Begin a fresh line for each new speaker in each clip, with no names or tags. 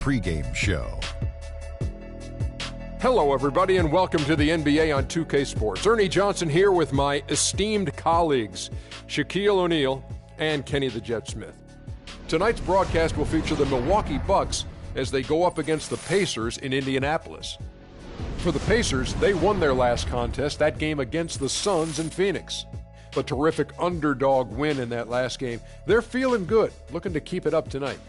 Pre-game show.
Hello, everybody, and welcome to the NBA on 2K Sports. Ernie Johnson here with my esteemed colleagues, Shaquille O'Neal and Kenny the Jet Smith. Tonight's broadcast will feature the Milwaukee Bucks as they go up against the Pacers in Indianapolis. For the Pacers, they won their last contest, that game against the Suns in Phoenix. A terrific underdog win in that last game. They're feeling good, looking to keep it up tonight.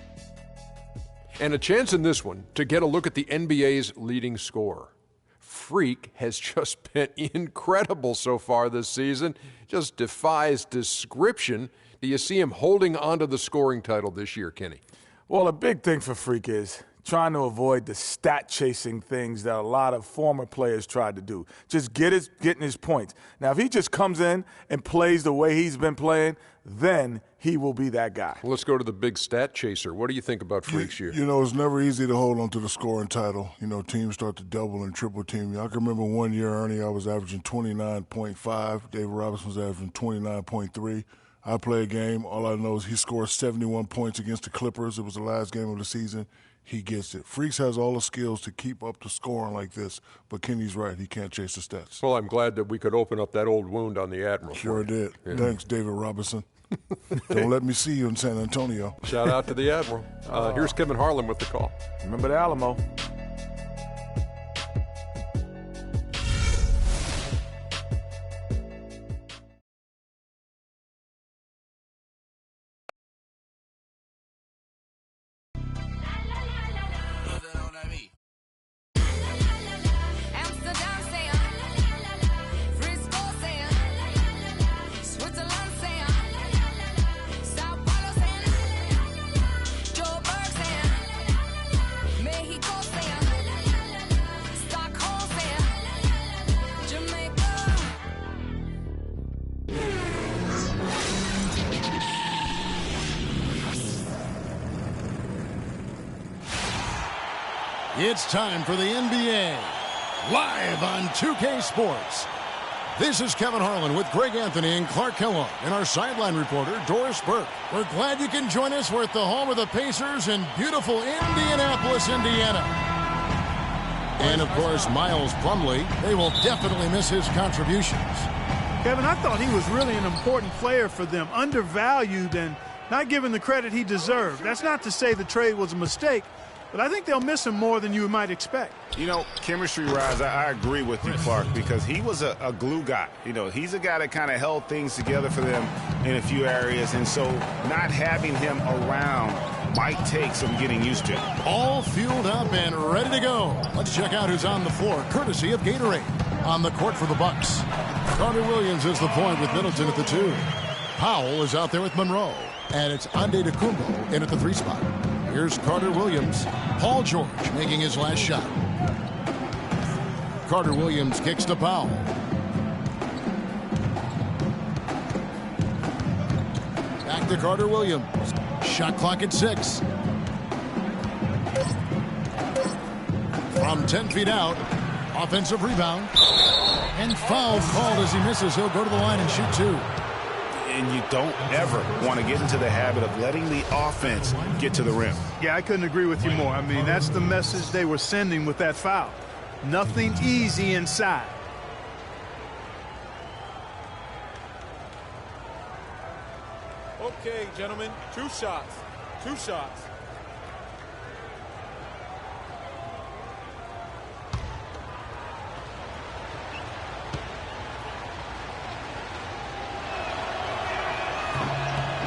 And a chance in this one to get a look at the NBA's leading scorer. Freak has just been incredible so far this season. Just defies description. Do you see him holding onto the scoring title this year, Kenny?
Well, a big thing for Freak is trying to avoid the stat-chasing things that a lot of former players tried to do. Just getting his points. Now, if he just comes in and plays the way he's been playing, then he will be that guy.
Well, let's go to the big stat chaser. What do you think about Freak's year?
You know, it's never easy to hold on to the scoring title. You know, teams start to double and triple team you. I can remember one year, Ernie, I was averaging 29.5. David Robinson was averaging 29.3. I play a game. All I know is he scored 71 points against the Clippers. It was the last game of the season. He gets it. Freaks has all the skills to keep up the scoring like this, but Kenny's right. He can't chase the stats.
Well, I'm glad that we could open up that old wound on the Admiral.
Sure did.
Yeah.
Thanks, David Robinson. Don't let me see you in San Antonio.
Shout out to the Admiral. Here's Kevin Harlan with the call.
Remember the Alamo.
It's time for the NBA, live on 2K Sports. This is Kevin Harlan with Greg Anthony and Clark Kellogg and our sideline reporter, Doris Burke. We're glad you can join us. We're at the home of the Pacers in beautiful Indianapolis, Indiana. And, of course, Miles Plumlee. They will definitely miss his contributions.
Kevin, I thought he was really an important player for them, undervalued and not given the credit he deserved. That's not to say the trade was a mistake, but I think they'll miss him more than you might expect.
You know, chemistry-wise, I agree with you, Clark, because he was a glue guy. You know, he's a guy that kind of held things together for them in a few areas, and so not having him around might take some getting used to.
All fueled up and ready to go. Let's check out who's on the floor, courtesy of Gatorade. On the court for the Bucks, Carter Williams is the point with Middleton at the 2. Powell is out there with Monroe, and it's Ande DeCumbo in at the 3 spot. Here's Carter Williams. Paul George making his last shot. Carter Williams kicks to Powell. Back to Carter Williams. Shot clock at 6. From 10 feet out. Offensive rebound. And foul called as he misses. He'll go to the line and shoot 2.
And you don't ever want to get into the habit of letting the offense get to the rim.
Yeah, I couldn't agree with you more. I mean, that's the message they were sending with that foul. Nothing easy inside.
Okay, gentlemen, 2 shots. 2 shots.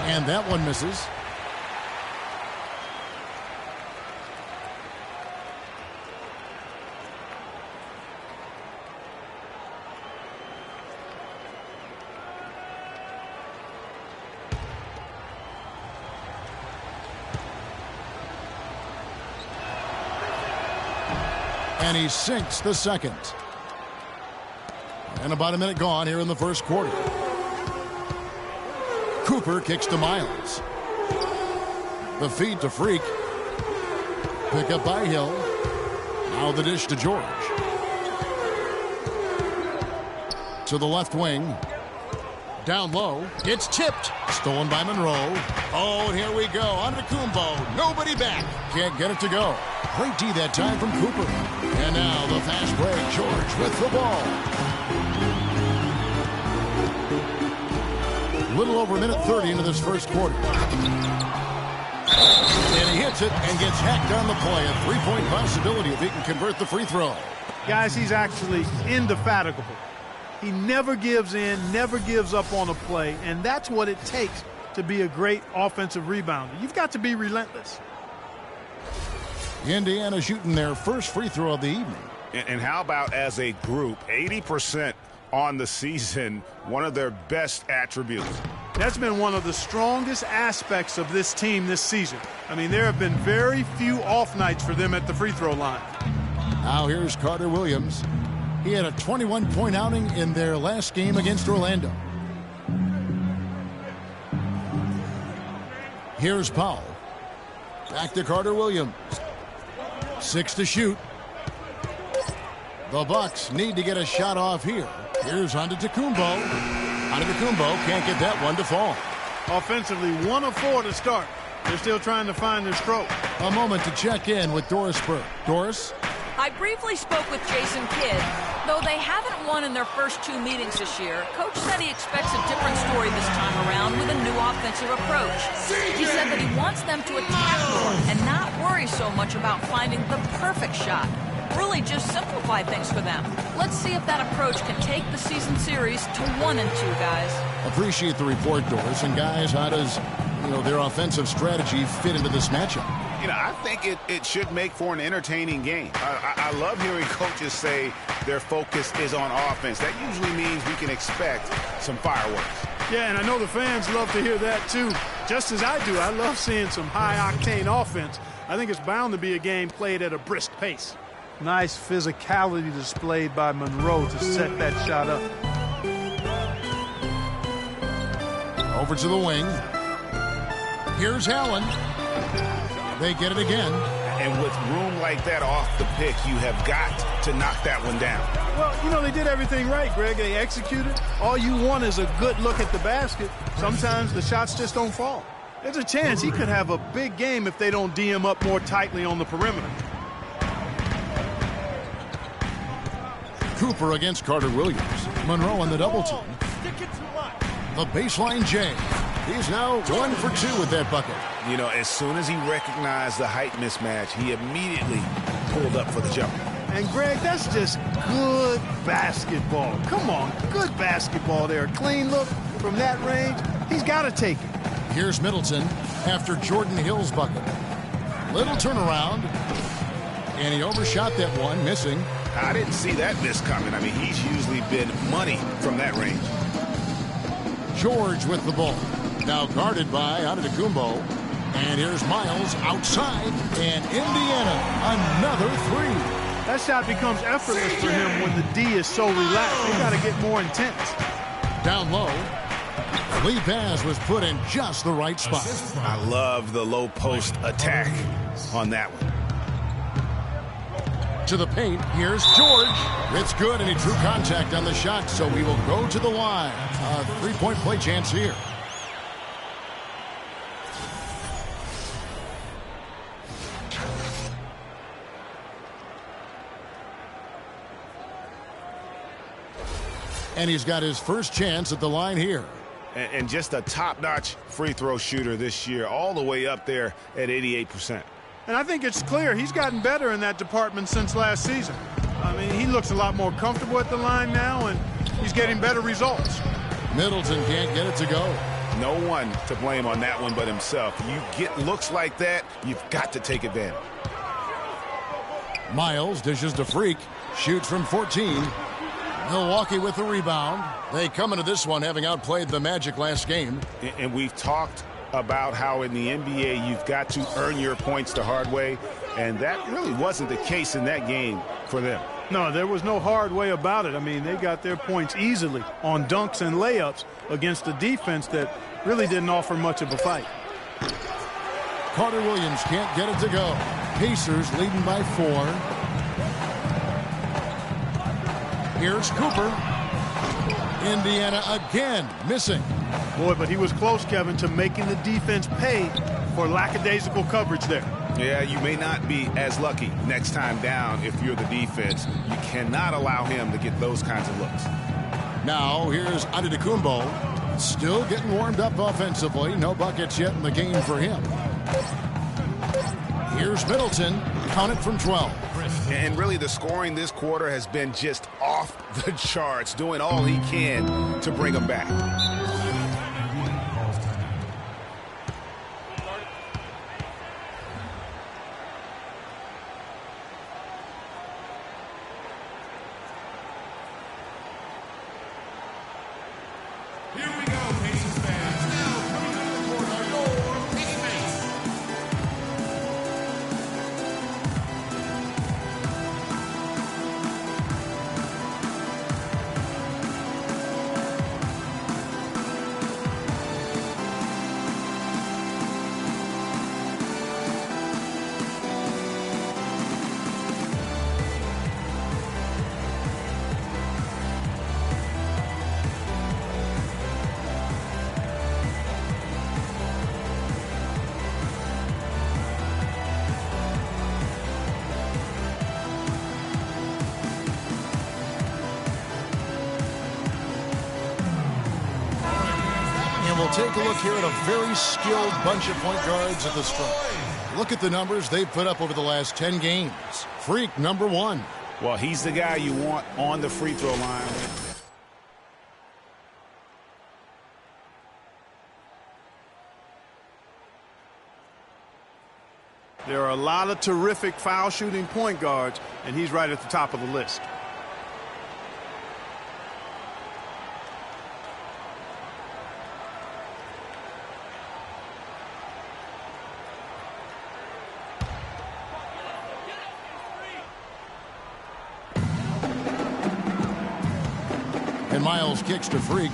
And that one misses. And he sinks the second. And about a minute gone here in the first quarter. Cooper kicks to Miles. The feed to Freak. Pick up by Hill. Now the dish to George. To the left wing. Down low. It's tipped. Stolen by Monroe. Oh, and here we go. Antetokounmpo. Nobody back. Can't get it to go. Great D that time from Cooper. And now the fast break. George with the ball. A little over a minute 30 into this first quarter. And he hits it and gets hacked on the play. A three-point possibility if he can convert the free throw.
Guys, he's actually indefatigable. He never gives in, never gives up on a play, and that's what it takes to be a great offensive rebounder. You've got to be relentless.
Indiana shooting their first free throw of the evening.
And how about as a group, 80% on the season, one of their best attributes.
That's been one of the strongest aspects of this team this season. I mean, there have been very few off nights for them at the free throw line.
Now here's Carter Williams. He had a 21-point outing in their last game against Orlando. Here's Powell. Back to Carter Williams. 6 to shoot. The Bucks need to get a shot off here. Here's Antetokounmpo. Antetokounmpo can't get that one to fall.
Offensively, 1 of 4 to start. They're still trying to find their stroke.
A moment to check in with Doris Burke. Doris?
I briefly spoke with Jason Kidd. Though they haven't won in their first 2 meetings this year, Coach said he expects a different story this time around with a new offensive approach. He said that he wants them to attack more and not worry so much about finding the perfect shot. Really just simplify things for them. Let's see if that approach can take the season series to 1-2, guys.
Appreciate the report, Doris. And guys, how does their offensive strategy fit into this matchup?
I think it should make for an entertaining game. I love hearing coaches say their focus is on offense. That usually means we can expect some fireworks.
Yeah, and I know the fans love to hear that too. Just as I do, I love seeing some high-octane offense. I think it's bound to be a game played at a brisk pace. Nice physicality displayed by Monroe to set that shot up.
Over to the wing. Here's Allen. They get it again.
And with room like that off the pick, you have got to knock that one down.
Well, they did everything right, Greg. They executed. All you want is a good look at the basket. Sometimes the shots just don't fall. There's a chance he could have a big game if they don't D him up more tightly on the perimeter.
Cooper against Carter Williams. Monroe on the double team. The baseline J. He's now 1 for 2 with that bucket.
As soon as he recognized the height mismatch, he immediately pulled up for the jump.
And, Greg, that's just good basketball. Come on, good basketball there. Clean look from that range. He's got to take it.
Here's Middleton after Jordan Hill's bucket. Little turnaround. And he overshot that one, missing.
I didn't see that miss coming. I mean, he's usually been money from that range.
George with the ball. Now guarded by Antetokounmpo. And here's Miles outside. And Indiana, another 3.
That shot becomes effortless for him when the D is so relaxed. They got to get more intense.
Down low. Lee Paz was put in just the right spot.
I love the low post attack on that one.
To the paint, here's George. It's good, and he drew contact on the shot, so we will go to the line. A 3-point play chance here. And he's got his first chance at the line here.
And just a top-notch free throw shooter this year, all the way up there at 88%.
And I think it's clear he's gotten better in that department since last season. I mean, he looks a lot more comfortable at the line now, and he's getting better results.
Middleton can't get it to go.
No one to blame on that one but himself. You get looks like that, you've got to take advantage.
Miles dishes to Freak. Shoots from 14. Milwaukee with the rebound. They come into this one having outplayed the Magic last game.
And we've talked about how in the NBA you've got to earn your points the hard way, and that really wasn't the case in that game for them.
No, there was no hard way about it. I mean, they got their points easily on dunks and layups against a defense that really didn't offer much of a fight.
Carter Williams can't get it to go. Pacers leading by 4. Here's Cooper. Indiana again missing.
Boy, but he was close, Kevin, to making the defense pay for lackadaisical coverage there.
Yeah, you may not be as lucky next time down if you're the defense. You cannot allow him to get those kinds of looks.
Now, here's Antetokounmpo. Still getting warmed up offensively. No buckets yet in the game for him. Here's Middleton. Count it from 12.
And really, the scoring this quarter has been just off the charts, doing all he can to bring them back.
We'll take a look here at a very skilled bunch of point guards at the stripe. Look at the numbers they've put up over the last 10 games. Freak, number 1.
Well, he's the guy you want on the free throw line.
There are a lot of terrific foul shooting point guards, and he's right at the top of the list.
And Miles kicks to Freak.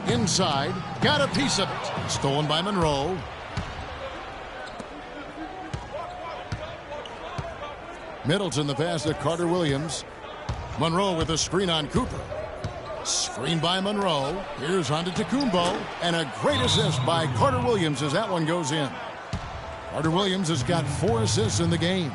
Inside, got a piece of it. Stolen by Monroe. Middleton the pass to Carter Williams. Monroe with a screen on Cooper. Screen by Monroe. Here's Antetokounmpo. And a great assist by Carter Williams as that one goes in. Carter Williams has got 4 assists in the game.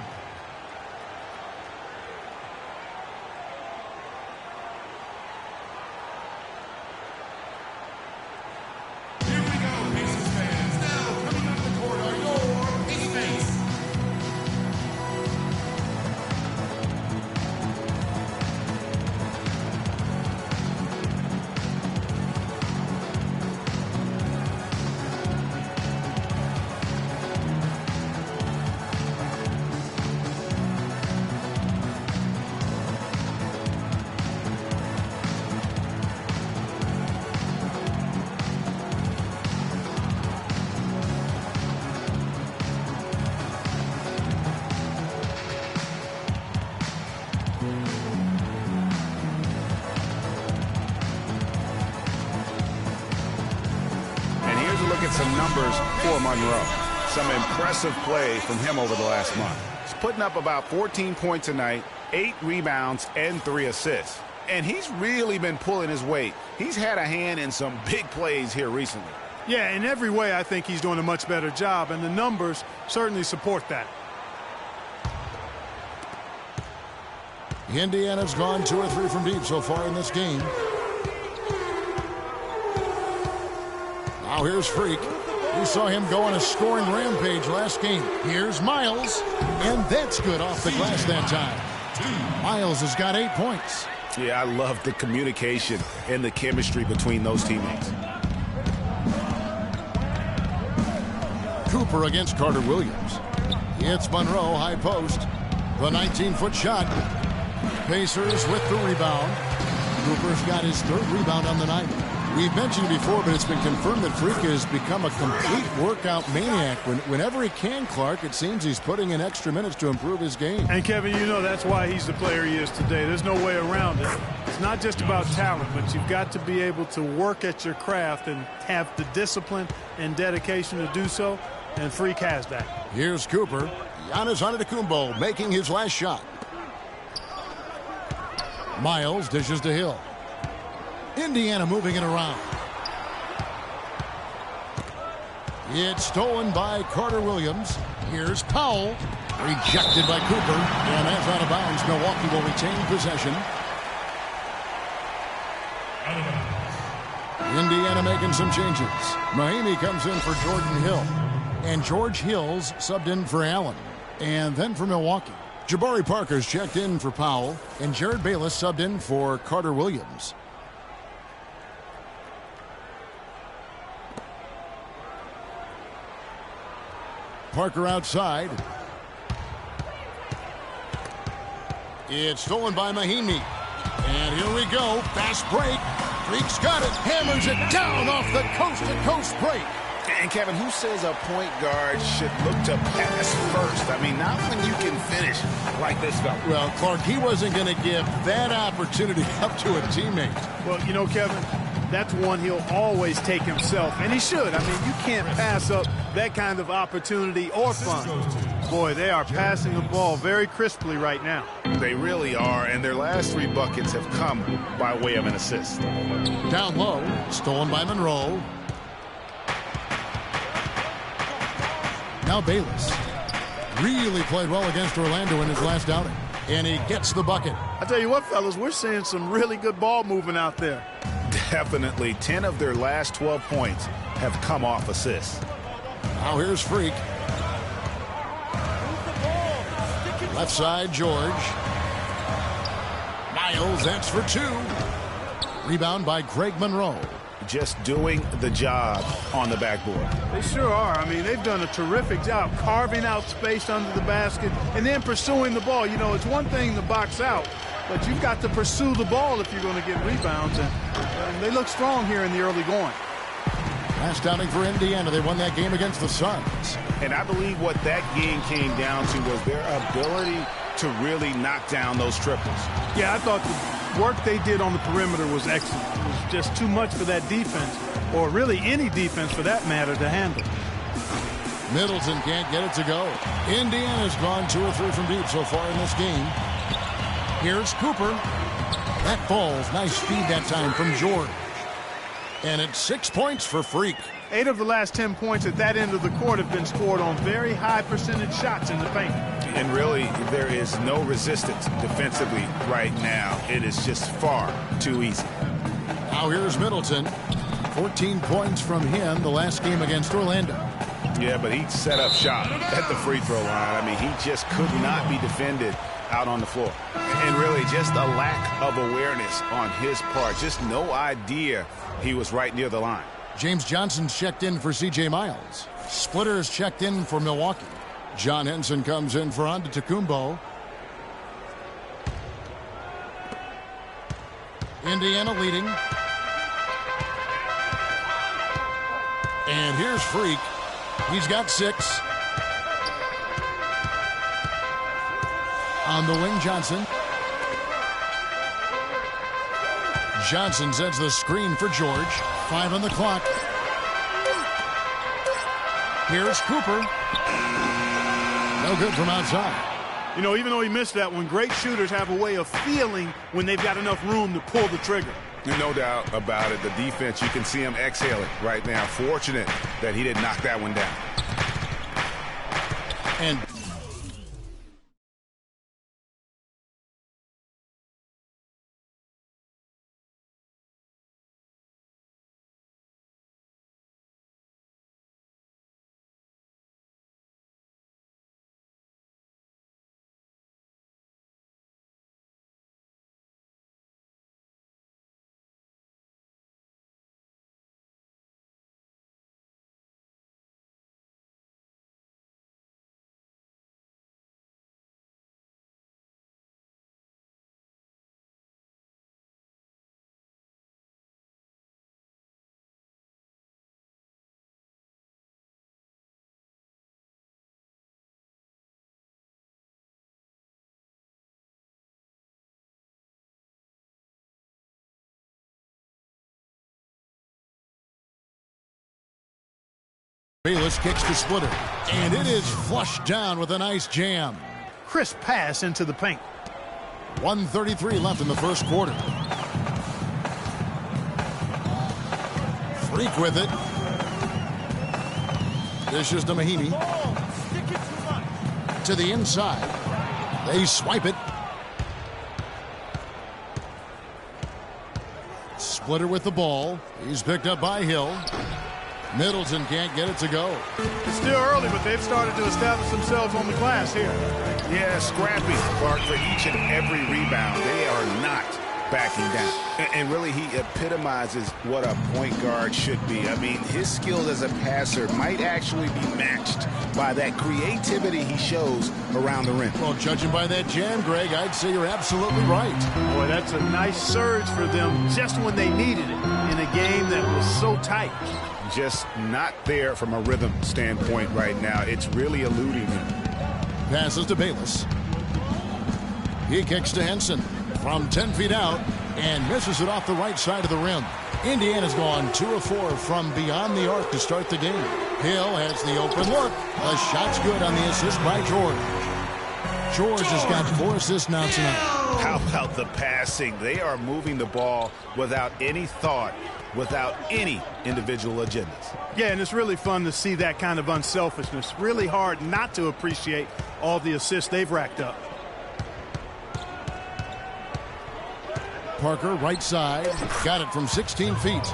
Some numbers for Monroe. Some impressive play from him over the last month. He's putting up about 14 points a night, 8 rebounds, and 3 assists. And he's really been pulling his weight. He's had a hand in some big plays here recently.
Yeah, in every way, I think he's doing a much better job, and the numbers certainly support that.
Indiana's gone 2 or 3 from deep so far in this game. Now here's Freak. We saw him go on a scoring rampage last game. Here's Miles. And that's good off the glass that time. Miles has got 8 points.
Yeah, I love the communication and the chemistry between those teammates.
Cooper against Carter Williams. It's Monroe, high post. The 19-foot shot. Pacers with the rebound. Cooper's got his 3rd rebound on the night. We've mentioned before, but it's been confirmed that Freak has become a complete workout maniac. Whenever he can, Clark, it seems he's putting in extra minutes to improve his game.
And, Kevin, you know that's why he's the player he is today. There's no way around it. It's not just about talent, but you've got to be able to work at your craft and have the discipline and dedication to do so, and Freak has that.
Here's Cooper. Giannis Antetokounmpo making his last shot. Miles dishes to Hill. Indiana moving it around. It's stolen by Carter Williams. Here's Powell. Rejected by Cooper. And that's out of bounds. Milwaukee will retain possession. Indiana making some changes. Mahimi comes in for Jordan Hill. And George Hill's subbed in for Allen. And then for Milwaukee, Jabari Parker's checked in for Powell. And Jared Bayless subbed in for Carter Williams. Parker outside. It's stolen by Mahimi. And here we go. Fast break. Freak's got it. Hammers it down off the coast-to-coast break.
And, Kevin, who says a point guard should look to pass first? I mean, not when you can finish like this fella.
Well, Clark, he wasn't going to give that opportunity up to a teammate.
Well, you know, Kevin, that's one he'll always take himself, and he should. I mean, you can't pass up that kind of opportunity or fun. Boy, they are passing the ball very crisply right now.
They really are, and their last 3 buckets have come by way of an assist.
Down low, stolen by Monroe. Now Bayless. Really played well against Orlando in his last outing. And he gets the bucket.
I tell you what, fellas, we're seeing some really good ball movement out there.
Definitely. 10 of their last 12 points have come off assists.
Now here's Freak. Left side, George. Niles, that's for 2. Rebound by Greg Monroe.
Just doing the job on the backboard.
They sure are. I mean, they've done a terrific job carving out space under the basket and then pursuing the ball. You know, it's one thing to box out, but you've got to pursue the ball if you're going to get rebounds, and they look strong here in the early going.
Last outing for Indiana. They won that game against the Suns.
And I believe what that game came down to was their ability to really knock down those triples.
Yeah, I thought the work they did on the perimeter was excellent. It was just too much for that defense, or really any defense for that matter, to handle.
Middleton can't get it to go. Indiana's gone 2 or 3 from deep so far in this game. Here's Cooper. That falls. Nice speed that time from George. And it's 6 points for Freak.
8 of the last 10 points at that end of the court have been scored on very high percentage shots in the paint.
And really, there is no resistance defensively right now. It is just far too easy.
Now here's Middleton. 14 points from him the last game against Orlando.
Yeah, but he set up shop at the free throw line. I mean, he just could not be defended out on the floor. And really, just a lack of awareness on his part. Just no idea he was right near the line.
James Johnson's checked in for C.J. Miles. Splitter's checked in for Milwaukee. John Henson comes in for Antetokounmpo. Indiana leading. And here's Freak. He's got 6. On the wing, Johnson. Johnson sends the screen for George. 5 on the clock. Here's Cooper. No good from outside.
You know, even though he missed that one, great shooters have a way of feeling when they've got enough room to pull the trigger.
No doubt about it. The defense, you can see him exhaling right now. Fortunate that he didn't knock that one down.
And Bayless kicks to Splitter. And it is flushed down with a nice jam.
Crisp pass into the paint.
1:33 left in the first quarter. Freak with it. This is to Mahimi. To the inside. They swipe it. Splitter with the ball. He's picked up by Hill. Middleton can't get it to go.
It's still early, but they've started to establish themselves on the glass here.
Yeah, scrappy, Clark, for each and every rebound. They are not backing down. And really, he epitomizes what a point guard should be. I mean, his skills as a passer might actually be matched by that creativity he shows around the rim.
Well, judging by that jam, Greg, I'd say you're absolutely right.
Boy, that's a nice surge for them just when they needed it in a game that was so tight.
Just not there from a rhythm standpoint right now. It's really eluding him.
Passes to Bayless. He kicks to Henson from 10 feet out and misses it off the right side of the rim. Indiana's gone 2 of 4 from beyond the arc to start the game. Hill has the open look. The shot's good on the assist by George. George has got 4 assists now tonight.
How about the passing? They are moving the ball without any thought, without any individual agendas.
Yeah, and it's really fun to see that kind of unselfishness. Really hard not to appreciate all the assists they've racked up.
Parker, right side. Got it from 16 feet.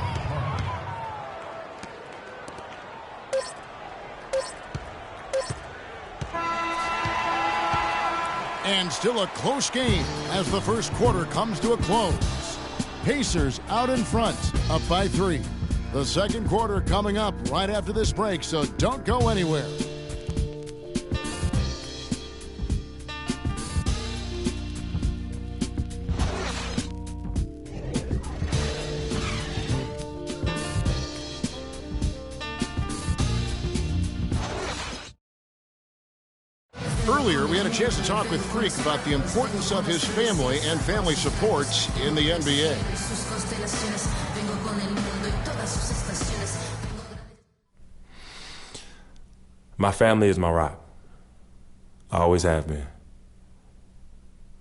And still a close game as the first quarter comes to a close. Pacers out in front, up by 3. The second quarter coming up right after this break, so don't go anywhere. Earlier, we had a chance to talk with Freak about the importance of his family and family support in the NBA.
My family is my rock. I always have been.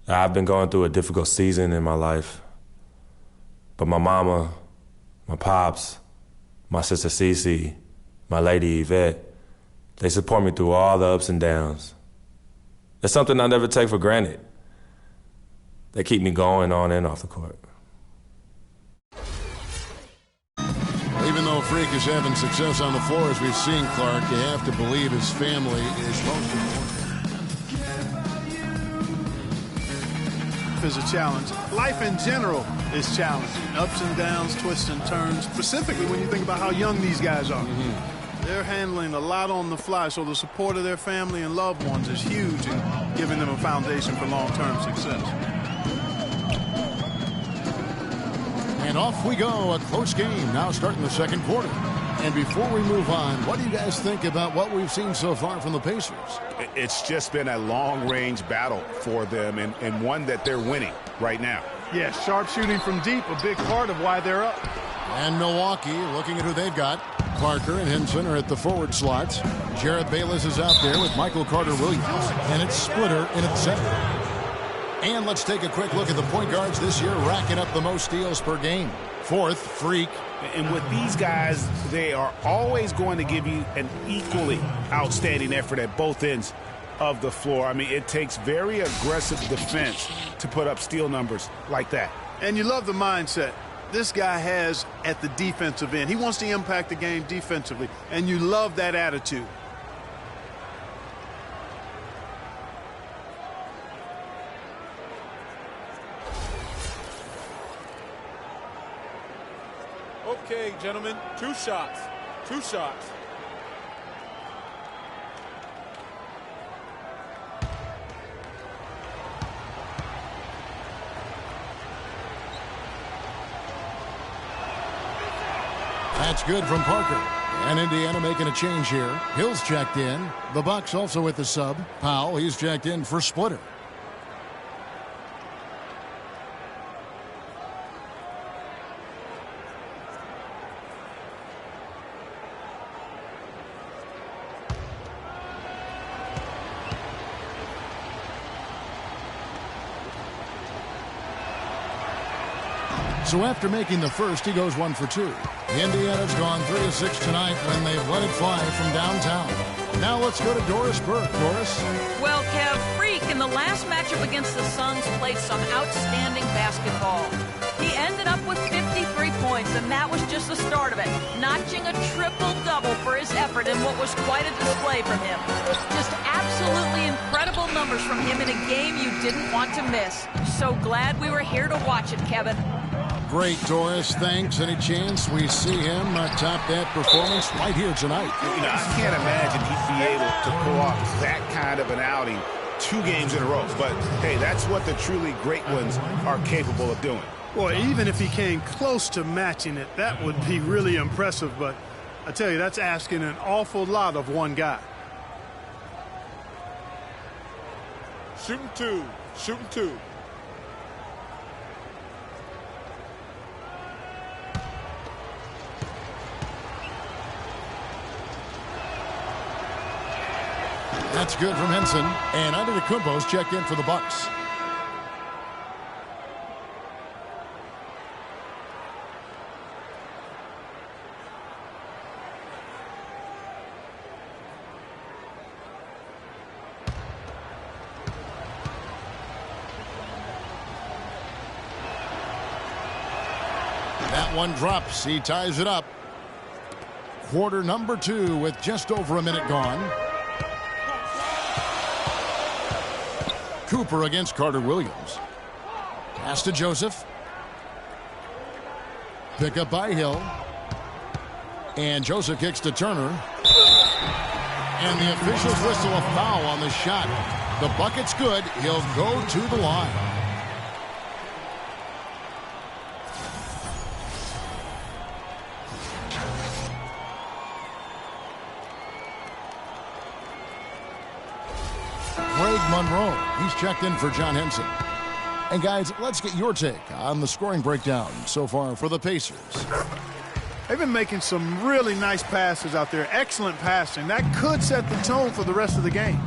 I've been going through a difficult season in my life, but my mama, my pops, my sister Cece, my lady Yvette, they support me through all the ups and downs. It's something I never take for granted. They keep me going on and off the court.
Even though Freak is having success on the floor, as we've seen, Clark, you have to believe his family is most important.
Is a challenge. Life in general is challenging. Ups and downs, twists and turns, specifically when you think about how young these guys are. They're handling a lot on the fly, so the support of their family and loved ones is huge in giving them a foundation for long-term success.
And off we go, a close game now starting the second quarter. And before we move on, what do you guys think about what we've seen so far from the Pacers?
It's just been a long-range battle for them and one that they're winning right now.
Yeah, sharp shooting from deep, a big part of why they're up.
And Milwaukee, looking at who they've got. Parker and Henson are at the forward slots. Jarrett Bayless is out there with Michael Carter-Williams. And it's Splitter in at center. And let's take a quick look at the point guards this year, racking up the most steals per game. 4th, Freak.
And with these guys, they are always going to give you an equally outstanding effort at both ends of the floor. I mean, it takes very aggressive defense to put up steal numbers like that.
And you love the mindset this guy has at the defensive end. He wants to impact the game defensively, and you love that attitude.
Okay, gentlemen, 2 shots. 2 shots.
That's good from Parker. And Indiana making a change here. Hill's checked in. The Bucks also with the sub. Powell, he's checked in for Splitter. So after making the first, he goes 1 for 2. Indiana's gone 3 of 6 tonight when they've let it fly from downtown. Now let's go to Doris Burke. Doris?
Well, Kev, Freak in the last matchup against the Suns played some outstanding basketball. He ended up with 53 points, and that was just the start of it, notching a triple-double for his effort in what was quite a display from him. Just absolutely incredible numbers from him in a game you didn't want to miss. So glad we were here to watch it, Kevin.
Great, Doris. Thanks. Any chance we see him top that performance right here tonight?
You know, I can't imagine he'd be able to pull off that kind of an outing 2 games in a row. But, hey, that's what the truly great ones are capable of doing.
Well, even if he came close to matching it, that would be really impressive. But I tell you, that's asking an awful lot of one guy.
Shooting 2. Shooting 2.
That's good from Henson. And Antetokounmpo's checked in for the Bucks. That one drops. He ties it up. Quarter number 2 with just over a minute gone. Cooper against Carter Williams. Pass to Joseph. Pick up by Hill. And Joseph kicks to Turner. And the officials whistle a foul on the shot. The bucket's good. He'll go to the line. Monroe. He's checked in for John Henson. And guys, let's get your take on the scoring breakdown so far for the Pacers.
They've been making some really nice passes out there. Excellent passing. That could set the tone for the rest of the game.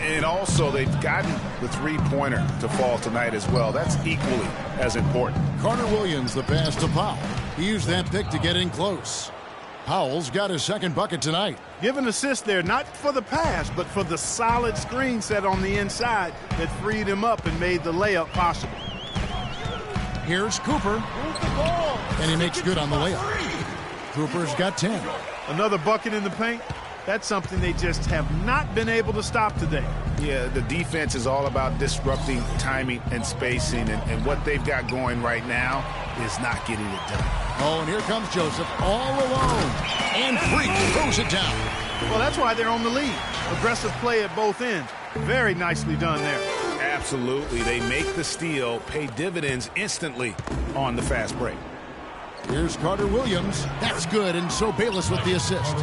And also, they've gotten the three-pointer to fall tonight as well. That's equally as important.
Carter Williams, the pass to Powell. He used that pick to get in close. Powell's got his second bucket tonight.
Give an assist there, not for the pass, but for the solid screen set on the inside that freed him up and made the layup possible.
Here's Cooper. And he makes good on the layup. Cooper's got 10.
Another bucket in the paint. That's something they just have not been able to stop today.
Yeah, the defense is all about disrupting timing and spacing, and what they've got going right now is not getting it done.
Oh, and here comes Joseph all alone. And Freak throws it down.
Well, that's why they're on the lead. Aggressive play at both ends. Very nicely done there.
Absolutely. They make the steal, pay dividends instantly on the fast break.
Here's Carter Williams. That's good, and so Bayless with the assist.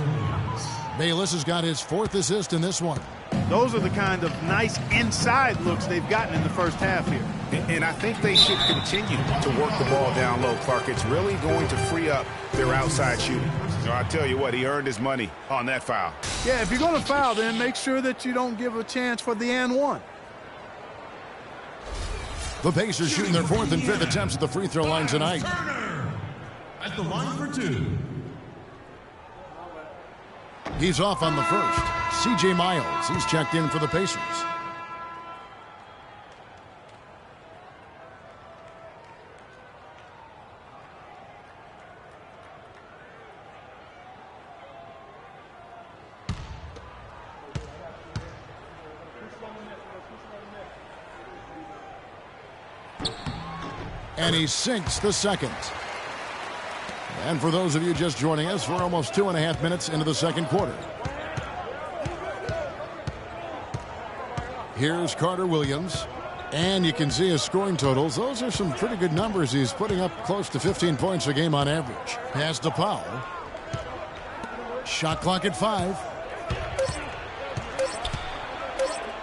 Bayless has got his 4th assist in this one.
Those are the kind of nice inside looks they've gotten in the first half here.
And I think they should continue to work the ball down low, Clark. It's really going to free up their outside shooting. So I tell you what, he earned his money on that foul.
Yeah, if you're going to foul, then make sure that you don't give a chance for the and one.
The Pacers shooting their 4th and 5th attempts at the free throw line tonight.
Turner at the line for 2.
He's off on the first. C.J. Miles, he's checked in for the Pacers. And he sinks the second. And for those of you just joining us, we're almost 2.5 minutes into the second quarter. Here's Carter Williams. And you can see his scoring totals. Those are some pretty good numbers. He's putting up close to 15 points a game on average. Pass to Powell. Shot clock at 5.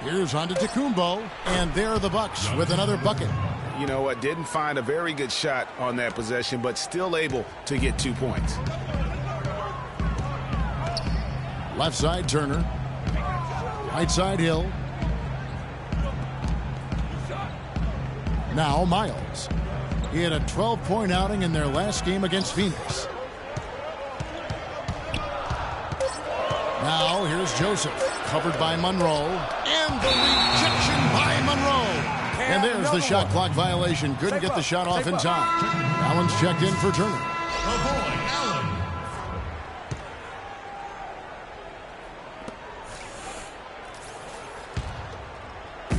Here's Antetokounmpo. And there are the Bucks with another bucket.
You know what, didn't find a very good shot on that possession, but still able to get 2 points.
Left side, Turner. Right side, Hill. Now Miles. He had a 12-point outing in their last game against Phoenix. Now here's Joseph, covered by Monroe, and the rejection by Monroe. And there's the shot clock violation. Couldn't get the shot off in time. Allen's checked in for Turner.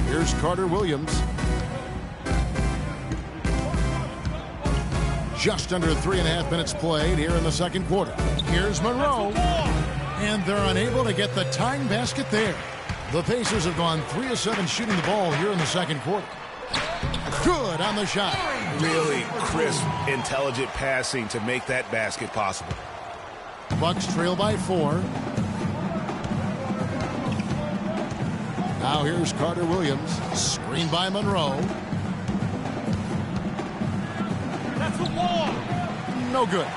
Here's Carter Williams. Just under 3.5 minutes played here in the second quarter. Here's Monroe. And they're unable to get the tying basket there. The Pacers have gone 3 of 7 shooting the ball here in the second quarter. Good on the shot.
Really crisp, intelligent passing to make that basket possible.
Bucks trail by 4. Now here's Carter Williams. Screened by Monroe.
That's the wall.
No good.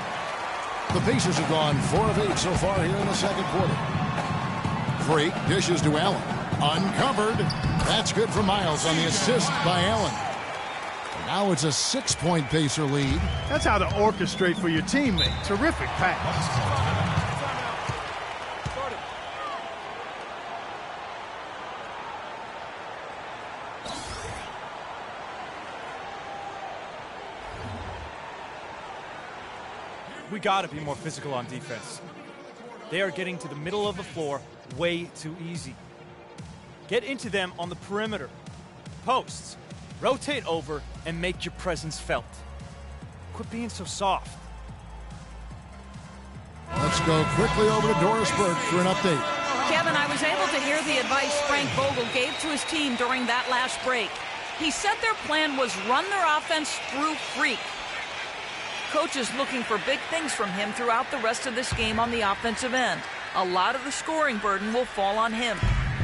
The Pacers have gone 4 of 8 so far here in the second quarter. Freak dishes to Allen. Uncovered. That's good for Miles on the assist by Allen. Now it's a 6-point Pacer lead.
That's how to orchestrate for your teammate. Terrific pass.
We got to be more physical on defense. They are getting to the middle of the floor way too easy. Get into them on the perimeter. Posts. Rotate over and make your presence felt. Quit being so soft.
Let's go quickly over to Doris Burke for an update.
Kevin, I was able to hear the advice Frank Vogel gave to his team during that last break. He said their plan was run their offense through Freak. Coach is looking for big things from him throughout the rest of this game on the offensive end. A lot of the scoring burden will fall on him.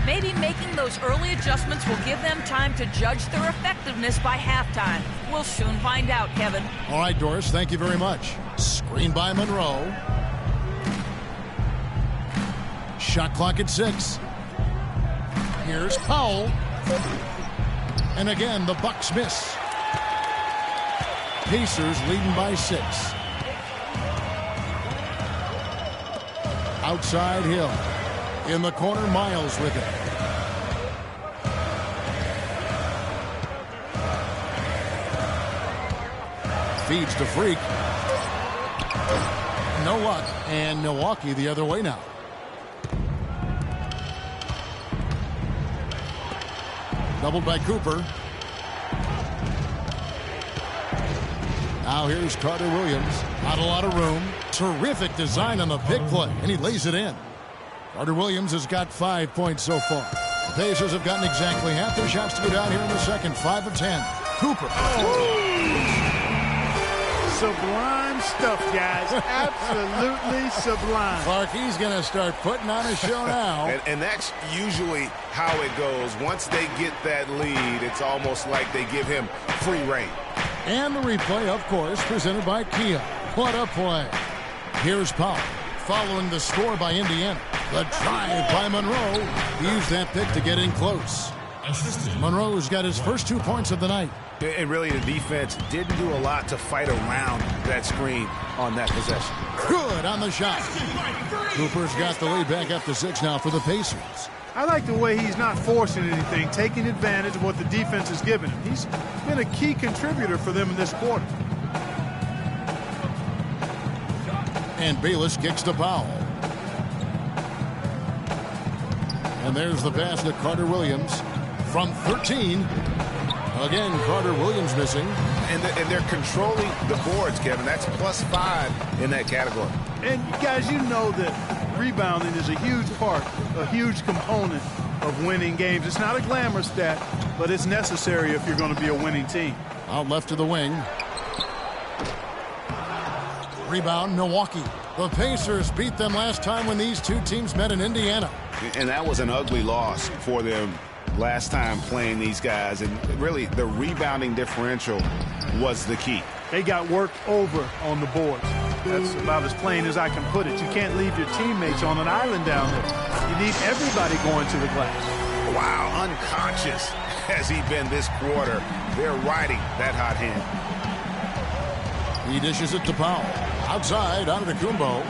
Maybe making those early adjustments will give them time to judge their effectiveness by halftime. We'll soon find out, Kevin.
All right, Doris, thank you very much. Screen by Monroe. Shot clock at 6. Here's Powell. And again, the Bucks miss. Pacers leading by 6. Outside Hill. In the corner, Miles with it. Feeds to Freak. No luck. And Milwaukee the other way now. Doubled by Cooper. Now here's Carter Williams. Not a lot of room. Terrific design on the pick play, and he lays it in. Carter Williams has got 5 points so far. The Pacers have gotten exactly half their shots to go down here in the second. 5 of 10. Cooper.
Sublime stuff, guys. Absolutely sublime.
Clark, he's going to start putting on a show now.
And that's usually how it goes. Once they get that lead, it's almost like they give him free reign.
And the replay, of course, presented by Kia. What a play. Here's Powell, following the score by Indiana. The drive by Monroe. He used that pick to get in close. Monroe's got his first 2 points of the night.
And really, the defense didn't do a lot to fight around that screen on that possession.
Good on the shot. Cooper's got the lead back up to 6 now for the Pacers.
I like the way he's not forcing anything, taking advantage of what the defense has given him. He's been a key contributor for them in this quarter.
And Bayless kicks to Powell. And there's the pass to Carter Williams from 13. Again, Carter Williams missing.
And they're controlling the boards, Kevin. That's +5 in that category.
And guys, you know that rebounding is a huge part, a huge component of winning games. It's not a glamour stat, but it's necessary if you're going to be a winning team.
Out left to the wing. Rebound, Milwaukee. The Pacers beat them last time when these two teams met in Indiana.
And that was an ugly loss for them last time playing these guys. And really, the rebounding differential was the key.
They got worked over on the boards. That's about as plain as I can put it. You can't leave your teammates on an island down there. You need everybody going to the glass.
Wow, unconscious has he been this quarter. They're riding that hot hand.
He dishes it to Powell. Outside, Antetokounmpo.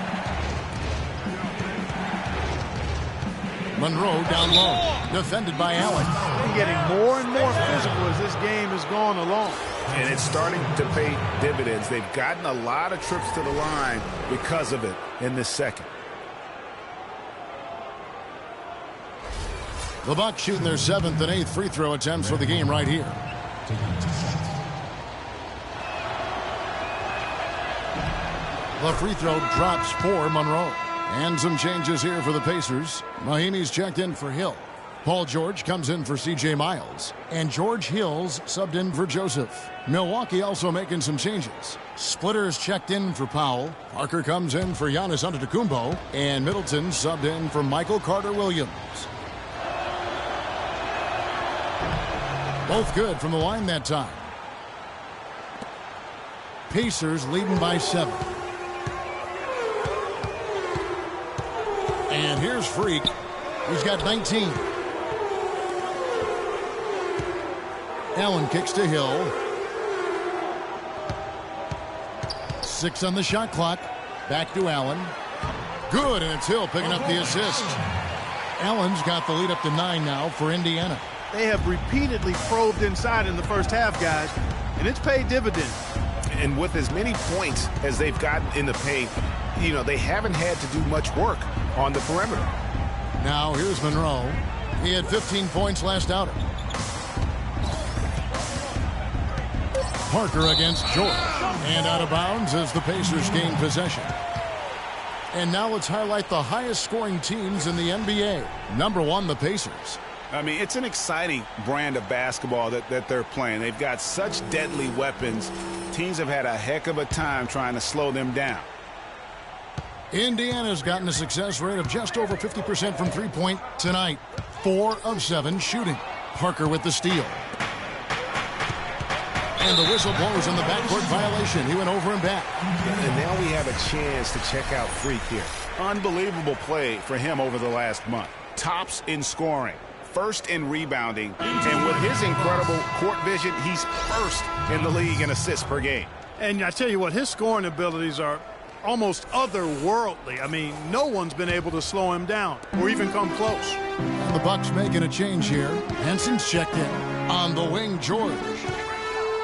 Monroe down low. Defended by Allen.
They're getting more and more physical as this game has gone along.
And it's starting to pay dividends. They've gotten a lot of trips to the line because of it in this second.
The Bucks shooting their 7th and 8th free throw attempts for the game right here. The free throw drops for Monroe. And some changes here for the Pacers. Mahinmi's checked in for Hill. Paul George comes in for C.J. Miles. And George Hill's subbed in for Joseph. Milwaukee also making some changes. Splitter's checked in for Powell. Parker comes in for Giannis Antetokounmpo. And Middleton subbed in for Michael Carter-Williams. Both good from the line that time. Pacers leading by 7. And here's Freak. He's got 19. Allen kicks to Hill. 6 on the shot clock. Back to Allen. Good, and it's Hill picking up the assist. Allen's got the lead up to 9 now for Indiana.
They have repeatedly probed inside in the first half, guys, and it's paid dividends.
And with as many points as they've gotten in the paint, you know, they haven't had to do much work on the perimeter.
Now here's Monroe. He had 15 points last outing. Parker against George. And out of bounds as the Pacers gain possession. And now let's highlight the highest scoring teams in the NBA. Number 1, the Pacers.
I mean, it's an exciting brand of basketball that they're playing. They've got such deadly weapons. Teams have had a heck of a time trying to slow them down.
Indiana's gotten a success rate of just over 50% from three-point tonight. 4 of 7 shooting. Parker with the steal. And the whistle blows on the backcourt violation. He went over and back.
And now we have a chance to check out Freak here. Unbelievable play for him over the last month. Tops in scoring. First in rebounding, and with his incredible court vision, he's first in the league in assists per game.
And I tell you what, his scoring abilities are almost otherworldly. I mean, no one's been able to slow him down or even come close.
The Bucks making a change here. Henson's checked in. On the wing, George.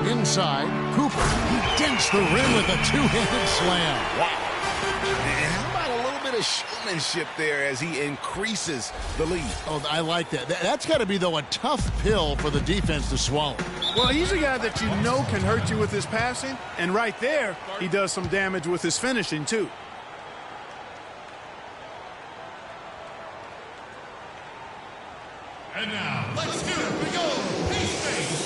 Inside, Cooper. He dents the rim with a two-handed slam.
Wow. And how about a little bit of showmanship there as he increases the lead?
Oh, I like that. That's got to be, though, a tough pill for the defense to swallow.
Well, he's a guy that you know can hurt you with his passing, and right there, he does some damage with his finishing, too.
And now, let's hear it. We go. Pace.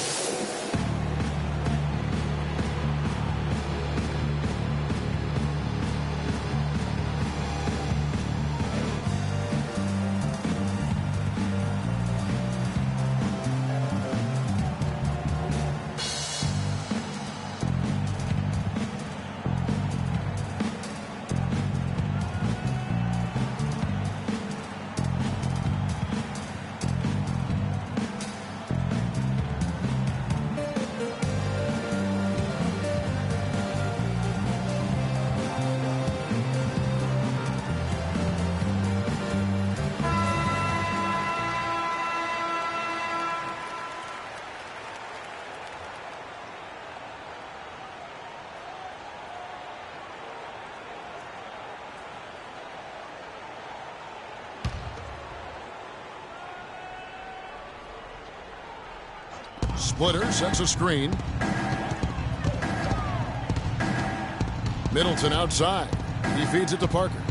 Splitter sets a screen. Middleton outside. He feeds it to Parker.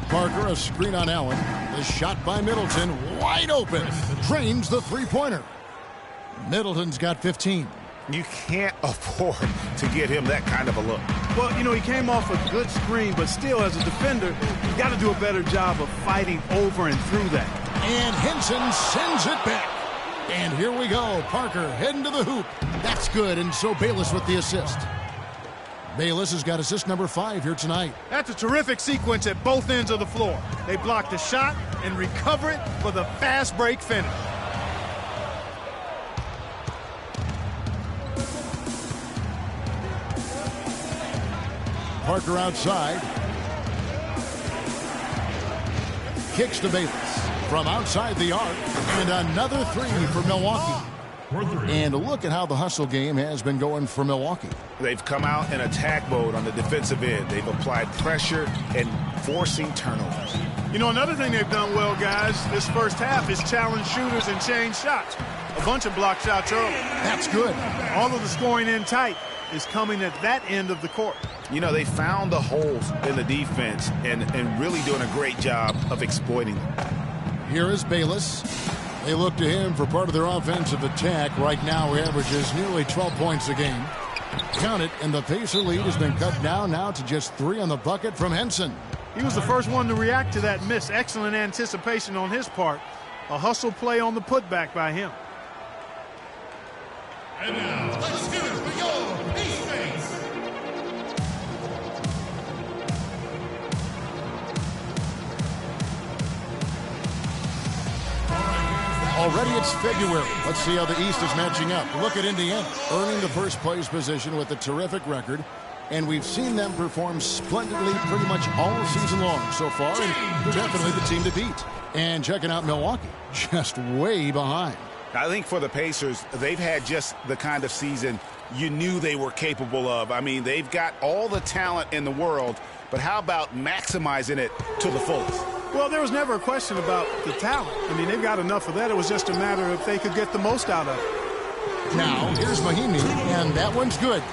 Parker, a screen on Allen. The shot by Middleton, wide open. Drains the three-pointer. Middleton's got 15.
You can't afford to get him that kind of a look.
Well, you know, he came off a good screen, but still, as a defender, you got to do a better job of fighting over and through that.
And Henson sends it back. And here we go. Parker heading to the hoop. That's good, and so Bayless with the assist. Bayless has got assist number 5 here tonight.
That's a terrific sequence at both ends of the floor. They block the shot and recover it for the fast break finish.
Parker outside. Kicks to Bayless from outside the arc. And another three for Milwaukee. And look at how the hustle game has been going for Milwaukee.
They've come out in attack mode on the defensive end. They've applied pressure and forcing turnovers.
You know, another thing they've done well, guys, this first half is challenge shooters and change shots. A bunch of block shots early.
That's good.
All of the scoring in tight is coming at that end of the court.
You know, they found the holes in the defense and really doing a great job of exploiting them.
Here is Bayless. They look to him for part of their offensive attack. Right now, he averages nearly 12 points a game. Count it, and the Pacer lead has been cut down now to just 3 on the bucket from Henson.
He was the first one to react to that miss. Excellent anticipation on his part. A hustle play on the putback by him.
And now, let's hear it for your Pace.
Already it's February. Let's see how the East is matching up. Look at Indiana, earning the first place position with a terrific record. And we've seen them perform splendidly pretty much all season long so far. And definitely the team to beat. And checking out Milwaukee, just way behind.
I think for the Pacers, they've had just the kind of season you knew they were capable of. I mean, they've got all the talent in the world, but how about maximizing it to the fullest?
Well, there was never a question about the talent. I mean, they've got enough of that. It was just a matter of if they could get the most out of it.
Now, here's Mahimi, and that one's good.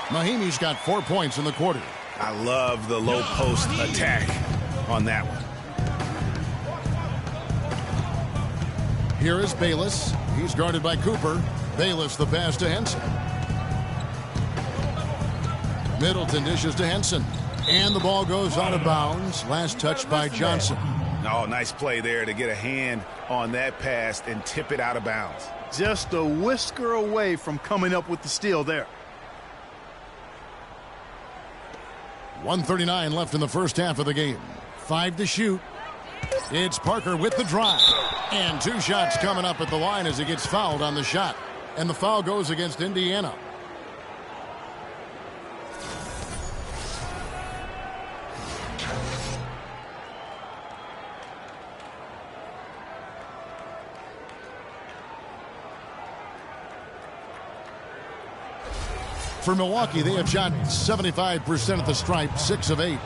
Mahimi's got 4 points in the quarter.
I love the low post attack on that one.
Here is Bayless. He's guarded by Cooper. Bayless the pass to Henson. Middleton dishes to Henson. And the ball goes out of bounds. Last touch by Johnson.
Oh, nice play there to get a hand on that pass and tip it out of bounds.
Just a whisker away from coming up with the steal there.
1:39 left in the first half of the game. 5 to shoot. It's Parker with the drive. And 2 shots coming up at the line as he gets fouled on the shot. And the foul goes against Indiana. For Milwaukee, they have shot 75% at the stripe, 6 of 8.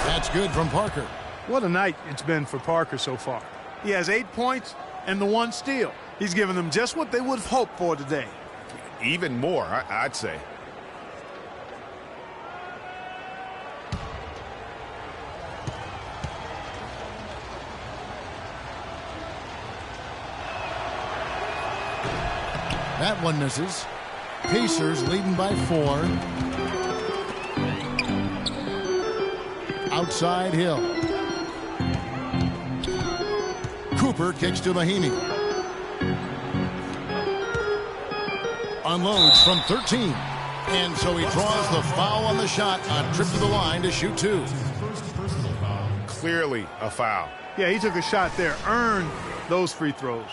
That's good from Parker.
What a night it's been for Parker so far. He has 8 points and the 1 steal. He's given them just what they would have hoped for today.
Even more, I'd say.
That one misses. Pacers leading by 4. Outside Hill. Cooper kicks to Mahimi. Unloads from 13. And so he draws the foul on the shot on trip to the line to shoot 2.
Clearly a foul.
Yeah, he took a shot there. Earned those free throws.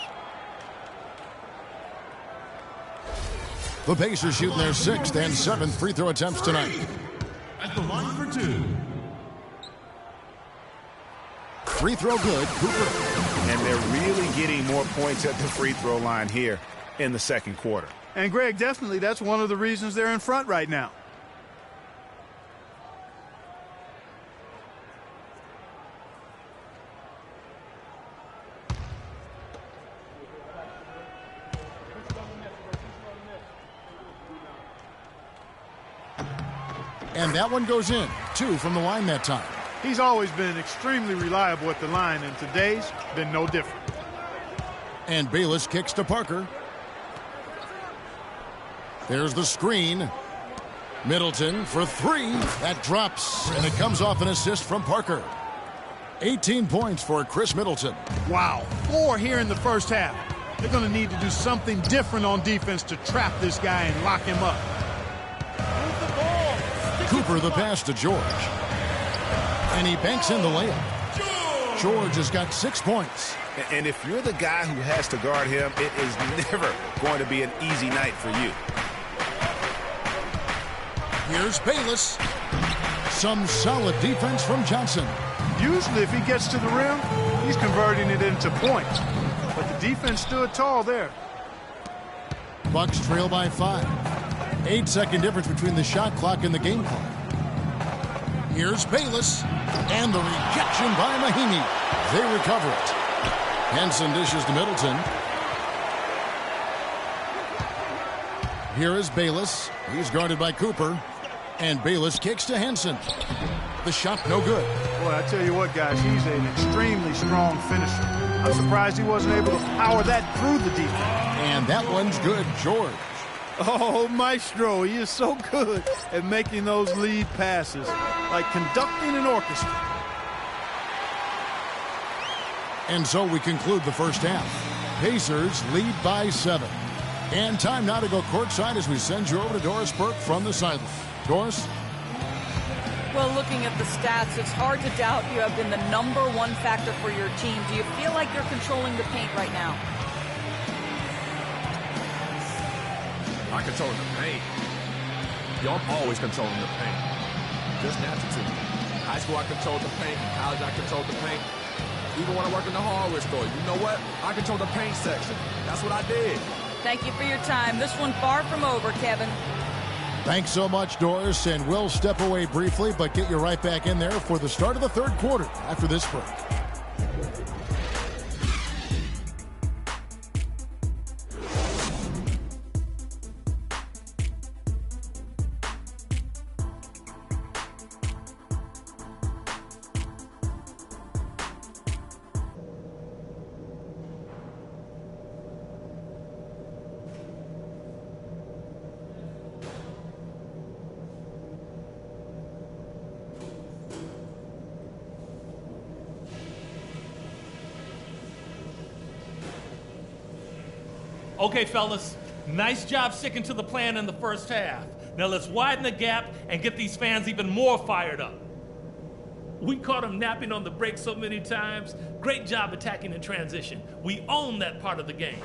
The Pacers shooting their 6th and 7th free throw attempts tonight.
At the line for 2.
Free throw good, Cooper.
And they're really getting more points at the free throw line here in the second quarter.
And Greg, definitely that's one of the reasons they're in front right now.
And that one goes in. 2 from the line that time.
He's always been extremely reliable at the line, and today's been no different.
And Bayless kicks to Parker. There's the screen. Middleton for 3. That drops, and it comes off an assist from Parker. 18 points for Chris Middleton.
Wow, 4 here in the first half. They're going to need to do something different on defense to trap this guy and lock him up. Move the ball.
Cooper the pass to George. And he banks in the layup. George has got 6 points.
And if you're the guy who has to guard him, it is never going to be an easy night for you.
Here's Bayless. Some solid defense from Johnson.
Usually if he gets to the rim, he's converting it into points. But the defense stood tall there.
Bucks trail by 5. 8-second difference between the shot clock and the game clock. Here's Bayless. And the rejection by Mahinmi. They recover it. Henson dishes to Middleton. Here is Bayless. He's guarded by Cooper. And Bayless kicks to Henson. The shot no good.
Boy, I tell you what, guys, he's an extremely strong finisher. I'm surprised he wasn't able to power that through the defense.
And that one's good, George.
Oh, Maestro, he is so good at making those lead passes, like conducting an orchestra.
And so we conclude the first half. Pacers lead by 7. And time now to go courtside as we send you over to Doris Burke from the sideline. Doris?
Well, looking at the stats, it's hard to doubt you have been the #1 factor for your team. Do you feel like you're controlling the paint right now?
I control the paint. Yo, I'm always controlling the paint. Just natural to me. High school, I controlled the paint. In college, I controlled the paint. Even when I work in the hardware store, you know what? I control the paint section. That's what I did.
Thank you for your time. This one far from over, Kevin.
Thanks so much, Doris, and we'll step away briefly, but get you right back in there for the start of the third quarter after this break.
Okay, fellas, nice job sticking to the plan in the first half. Now let's widen the gap and get these fans even more fired up. We caught them napping on the break so many times. Great job attacking in transition. We own that part of the game.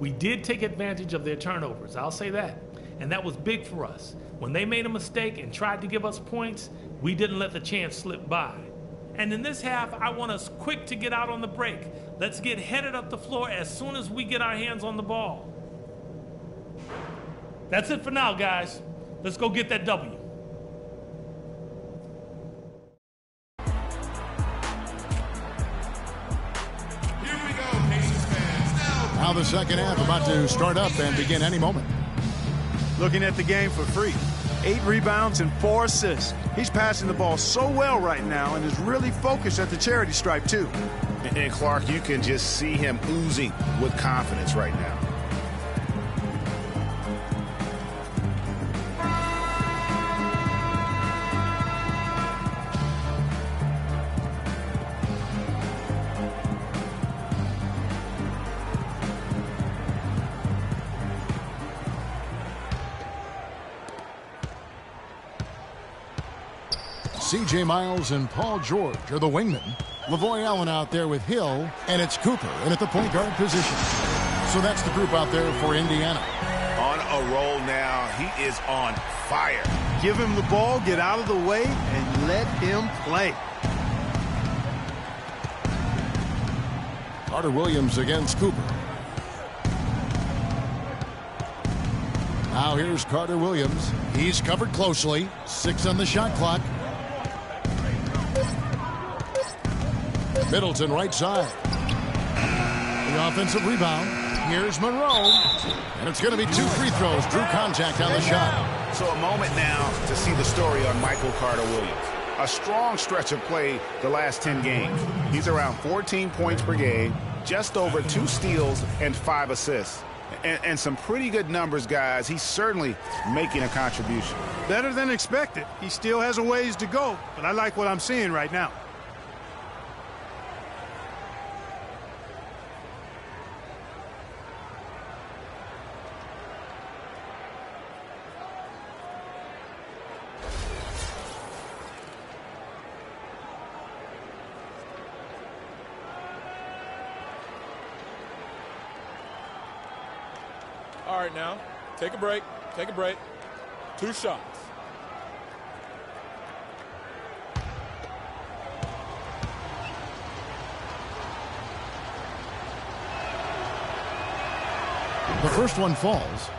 We did take advantage of their turnovers, I'll say that. And that was big for us. When they made a mistake and tried to give us points, we didn't let the chance slip by. And in this half, I want us quick to get out on the break. Let's get headed up the floor as soon as we get our hands on the ball. That's it for now, guys. Let's go get that W.
Here we go, Pacers fans.
Now the second half about to start up and begin any moment.
Looking at the game for free. 8 rebounds and 4 assists. He's passing the ball so well right now and is really focused at the charity stripe, too.
And Clark, you can just see him oozing with confidence right now.
C.J. Miles and Paul George are the wingmen. Lavoy Allen out there with Hill, and it's Cooper in at the point guard position. So that's the group out there for Indiana.
On a roll now. He is on fire.
Give him the ball, get out of the way, and let him play.
Carter Williams against Cooper. Now here's Carter Williams. He's covered closely. 6 on the shot clock. Middleton right side. The offensive rebound. Here's Monroe. And it's going to be 2 free throws. Drew contact on the shot.
So a moment now to see the story on Michael Carter Williams. A strong stretch of play the last 10 games. He's around 14 points per game, just over 2 steals and 5 assists. And some pretty good numbers, guys. He's certainly making a contribution.
Better than expected. He still has a ways to go, but I like what I'm seeing right now.
All right, now, take a break. Take a break. 2 shots.
The first one falls.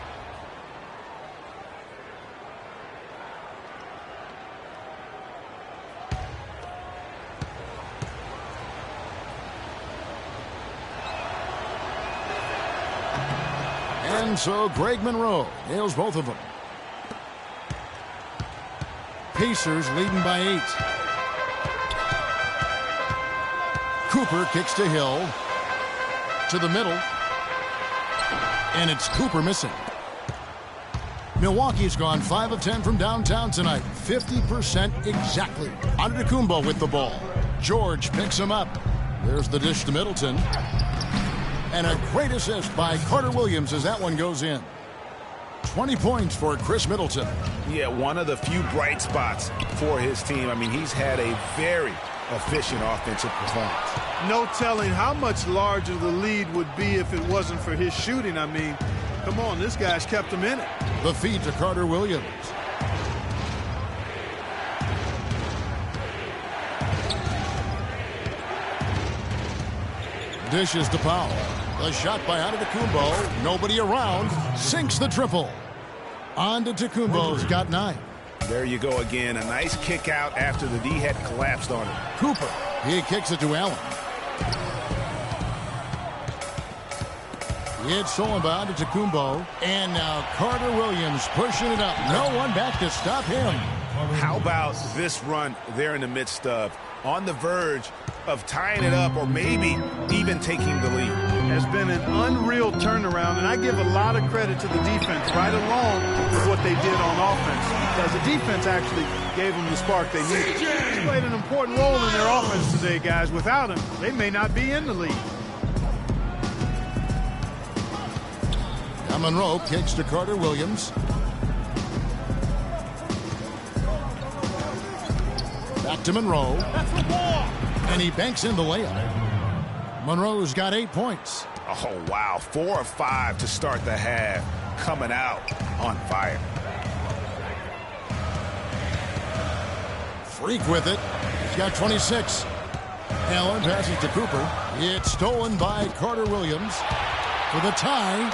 And so Greg Monroe nails both of them. Pacers leading by 8. Cooper kicks to Hill. To the middle. And it's Cooper missing. Milwaukee's gone 5 of 10 from downtown tonight. 50% exactly. Antetokounmpo with the ball. George picks him up. There's the dish to Middleton. And a great assist by Carter Williams as that one goes in. 20 points for Chris Middleton.
Yeah, one of the few bright spots for his team. I mean, he's had a very efficient offensive performance.
No telling how much larger the lead would be if it wasn't for his shooting. I mean, come on, this guy's kept him in it.
The feed to Carter Williams. Dishes to Powell. The shot by Antetokounmpo. Nobody around. Sinks the triple. Antetokounmpo's got 9.
There you go again. A nice kick out after the D had collapsed on him.
Cooper. He kicks it to Allen. It's stolen by Antetokounmpo. And now Carter Williams pushing it up. No one back to stop him.
How about this run there in the midst of, on the verge of tying it up or maybe even taking the lead?
Has been an unreal turnaround, and I give a lot of credit to the defense right along with what they did on offense, because the defense actually gave them the spark they needed. He's played an important role in their offense today, guys. Without him, they may not be in the league.
Now Monroe kicks to Carter Williams. Back to Monroe.
That's the ball.
And he banks in the layup. Monroe's got 8 points.
Oh, wow. 4 of 5 to start the half. Coming out on fire.
Freak with it. He's got 26. Allen passes to Cooper. It's stolen by Carter Williams for the tie.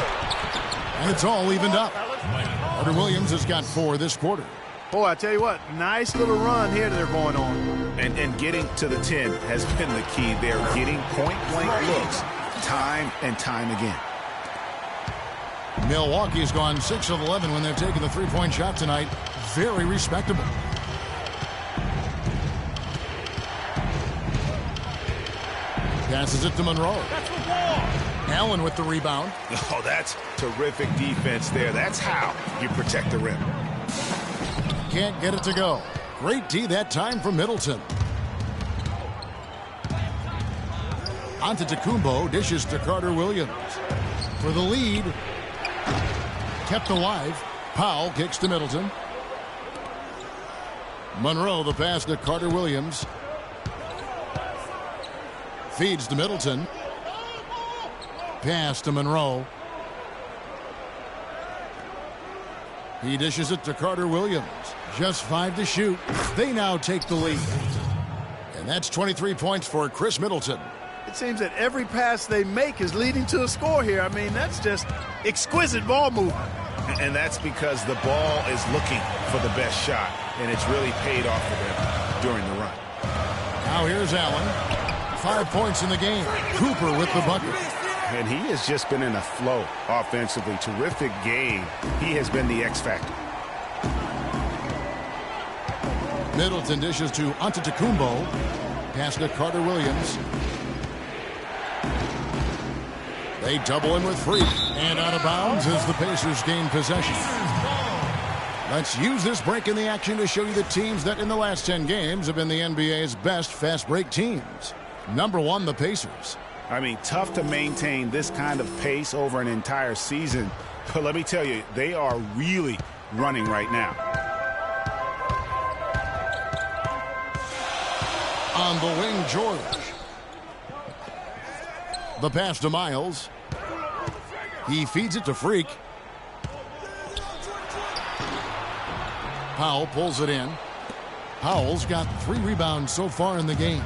And it's all evened up. Carter Williams has got 4 this quarter.
Boy, I tell you what, nice little run here they're going on.
And getting to the 10 has been the key. They're getting point-blank looks time and time again.
Milwaukee's gone 6 of 11 when they've taken the three-point shot tonight. Very respectable. Passes it to Monroe.
That's the ball.
Allen with the rebound.
Oh, that's terrific defense there. That's how you protect the rim.
Can't get it to go. Great D that time from Middleton. Antetokounmpo dishes to Carter Williams. For the lead. Kept alive. Powell kicks to Middleton. Monroe the pass to Carter Williams. Feeds to Middleton. Pass to Monroe. He dishes it to Carter Williams. Just 5 to shoot. They now take the lead. And that's 23 points for Chris Middleton.
It seems that every pass they make is leading to a score here. I mean, that's just exquisite ball movement.
And that's because the ball is looking for the best shot. And it's really paid off for them during the run.
Now here's Allen. 5 points in the game. Cooper with the bucket.
And he has just been in a flow offensively. Terrific game. He has been the X factor.
Middleton dishes to Antetokounmpo. Pass to Carter Williams. They double him with Freak. And out of bounds as the Pacers gain possession. Let's use this break in the action to show you the teams that in the last 10 games have been the NBA's best fast break teams. Number 1, the Pacers.
I mean, tough to maintain this kind of pace over an entire season. But let me tell you, they are really running right now.
On the wing, George. The pass to Miles. He feeds it to Freak. Powell pulls it in. Powell's got 3 rebounds so far in the game.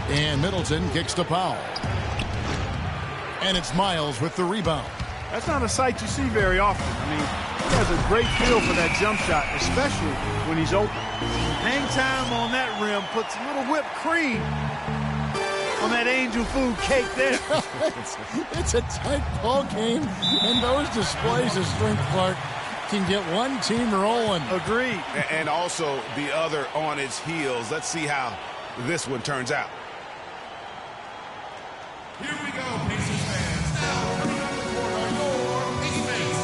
And Middleton kicks to Powell. And it's Miles with the rebound.
That's not a sight you see very often. I mean, he has a great feel for that jump shot, especially when he's open. Hang time on that rim puts a little whipped cream on that angel food cake there.
It's a tight ball game, and those displays of strength, Clark, can get one team rolling.
Agreed.
And also the other on its heels. Let's see how this one turns out.
Here we go, Pacers fans. Now coming up the court are your teammates.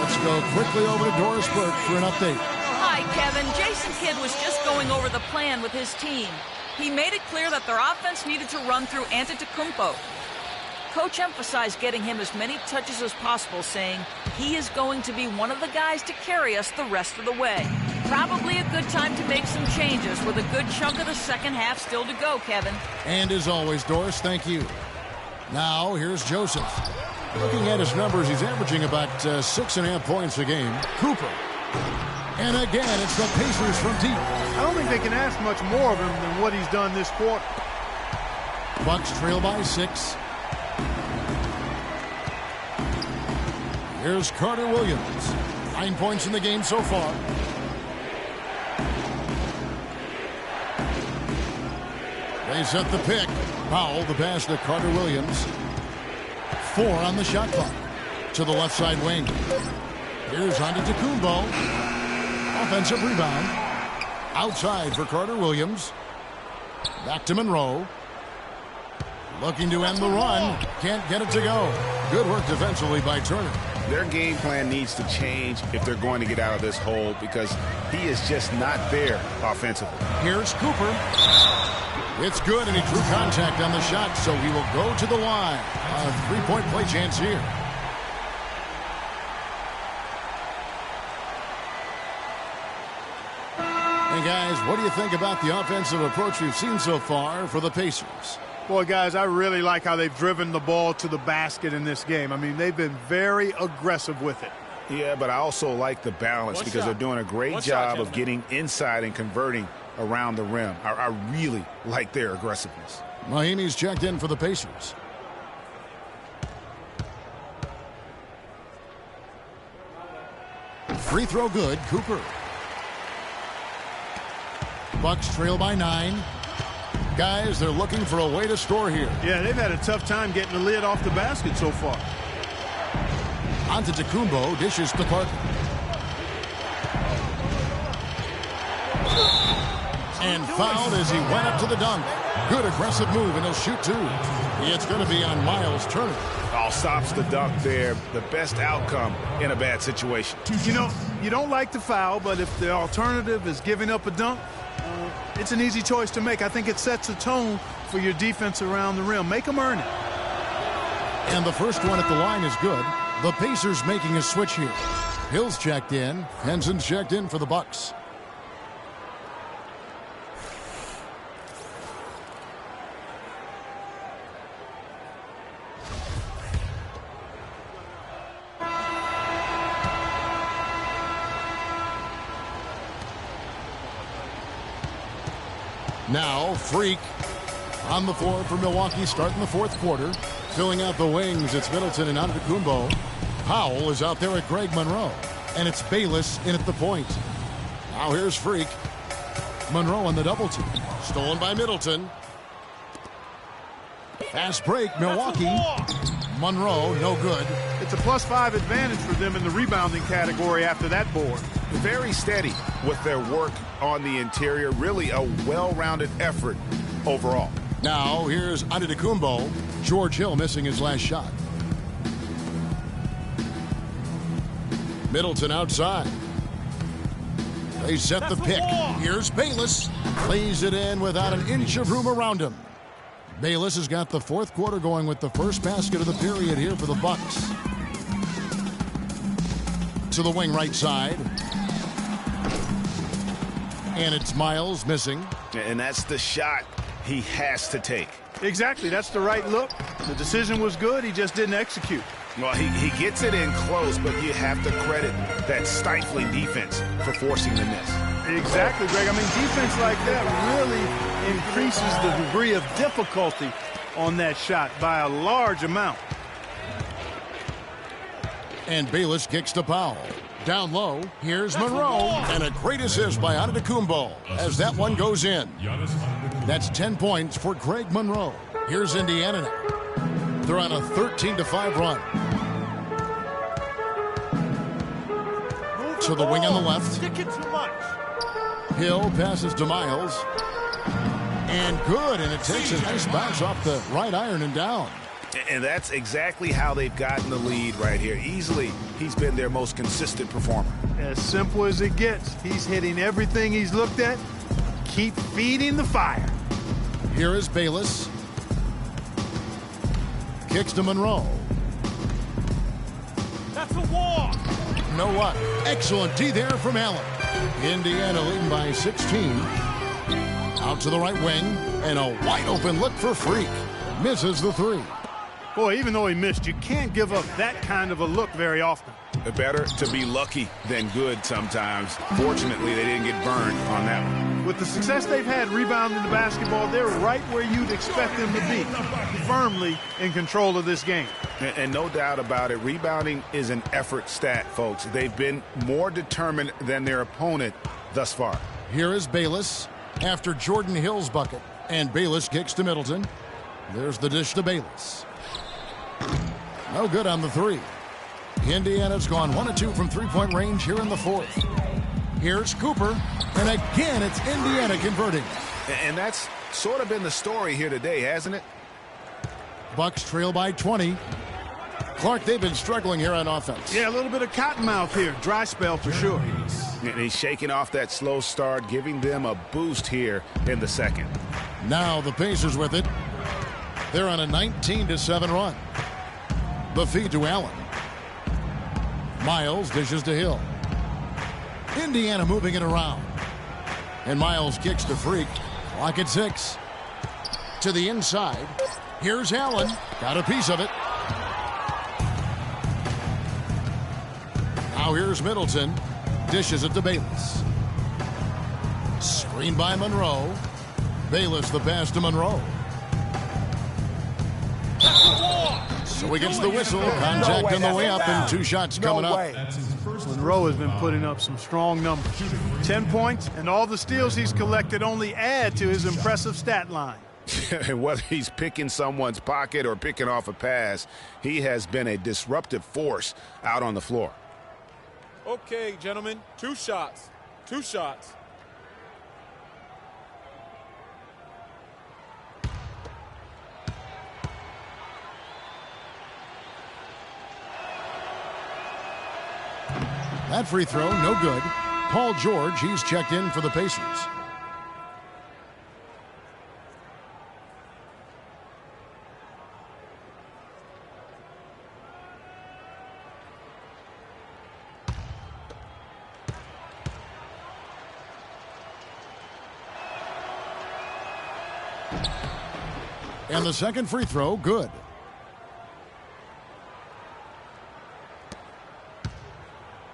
Let's go quickly over to Doris Burke for an update.
Hi, Kevin. Jason Kidd was just going over the plan with his team. He made it clear that their offense needed to run through Antetokounmpo. Coach emphasized getting him as many touches as possible, saying he is going to be one of the guys to carry us the rest of the way. Probably a good time to make some changes with a good chunk of the second half still to go, Kevin.
And as always, Doris, thank you. Now, here's Joseph. Looking at his numbers, he's averaging about 6.5 points a game. Cooper. And again, it's the Pacers from deep.
I don't think they can ask much more of him than what he's done this quarter.
Bucks trail by 6. Here's Carter Williams. 9 points in the game so far. They set the pick. Powell, the pass to Carter Williams. 4 on the shot clock. To the left side wing. Here's Antetokounmpo. Offensive rebound. Outside for Carter Williams. Back to Monroe. Looking to end the run. Can't get it to go. Good work defensively by Turner.
Their game plan needs to change if they're going to get out of this hole because he is just not there offensively.
Here's Cooper. It's good, and he drew contact on the shot, so he will go to the line. A 3-point play chance here. And guys, what do you think about the offensive approach we've seen so far for the Pacers?
Boy, guys, I really like how they've driven the ball to the basket in this game. I mean, they've been very aggressive with it.
Yeah, but I also like the balance because they're doing a great job of getting inside and converting around the rim. I really like their aggressiveness.
Mahinmi's checked in for the Pacers. Free throw good, Cooper. Bucks trail by 9. Guys, they're looking for a way to score here.
Yeah, they've had a tough time getting the lid off the basket so far.
Antetokounmpo dishes to Parker. And fouled as he went up to the dunk. Good aggressive move, and he'll shoot 2. It's going to be on Miles Turner.
All stops the dunk there. The best outcome in a bad situation.
You know, you don't like the foul, but if the alternative is giving up a dunk, it's an easy choice to make. I think it sets a tone for your defense around the rim. Make them earn it.
And the first one at the line is good. The Pacers making a switch here. Hill's checked in. Henson's checked in for the Bucks. Now, Freak on the floor for Milwaukee starting the fourth quarter. Filling out the wings, it's Middleton and Antetokounmpo. Powell is out there at Greg Monroe. And it's Bayless in at the point. Now here's Freak. Monroe on the double team. Stolen by Middleton. Fast break, Milwaukee. Monroe, no good.
It's a +5 advantage for them in the rebounding category after that board.
Very steady with their work on the interior. Really a well-rounded effort overall.
Now, here's Antetokounmpo. George Hill missing his last shot. Middleton outside. They set the pick. Here's Bayless. Plays it in without an inch of room around him. Bayless has got the fourth quarter going with the first basket of the period here for the Bucks. To the wing right side. And it's Miles missing.
And that's the shot he has to take.
Exactly. That's the right look. The decision was good. He just didn't execute.
Well, he gets it in close, but you have to credit that stifling defense for forcing the miss.
Exactly, Greg. I mean, defense like that really increases the degree of difficulty on that shot by a large amount.
And Bayless kicks to Powell. Down low, here's Monroe. And a great assist by Antetokounmpo as that one goes in. That's 10 points for Greg Monroe. Here's Indiana now. They're on a 13-5 run. To the wing on the left. Hill passes to Miles. And good, and it takes a nice bounce off the right iron and down.
And that's exactly how they've gotten the lead right here. Easily, he's been their most consistent performer.
As simple as it gets. He's hitting everything he's looked at. Keep feeding the fire.
Here is Bayless. Kicks to Monroe.
That's a walk.
You know what? Excellent D there from Allen. Indiana leading by 16. Out to the right wing. And a wide open look for Freak. Misses the three.
Boy, even though he missed, you can't give up that kind of a look very often.
Better to be lucky than good sometimes. Fortunately, they didn't get burned on that one.
With the success they've had rebounding the basketball, they're right where you'd expect them to be, firmly in control of this game.
And no doubt about it, rebounding is an effort stat, folks. They've been more determined than their opponent thus far.
Here is Bayless after Jordan Hill's bucket. And Bayless kicks to Middleton. There's the dish to Bayless. No good on the three. Indiana's gone 1 of 2 from three-point range here in the fourth. Here's Cooper, and again it's Indiana converting.
And that's sort of been the story here today, hasn't it?
Bucks trail by 20. Clark, they've been struggling here on offense.
Yeah, a little bit of cottonmouth here. Dry spell for sure.
And he's shaking off that slow start, giving them a boost here in the second.
Now the Pacers with it. They're on a 19-7 run. The feed to Allen. Miles dishes to Hill. Indiana moving it around. And Miles kicks to Freak. Clock at 6. To the inside. Here's Allen. Got a piece of it. Now here's Middleton. Dishes it to Bayless. Screen by Monroe. Bayless the pass to Monroe. So he gets the whistle. Contact on the way up and 2 shots coming up.
Monroe has been putting up some strong numbers. 10 points, and all the steals he's collected only add to his impressive stat line.
Whether he's picking someone's pocket or picking off a pass, he has been a disruptive force out on the floor.
Okay, gentlemen, 2 shots. 2 shots.
That free throw, no good. Paul George, he's checked in for the Pacers. And the second free throw, good.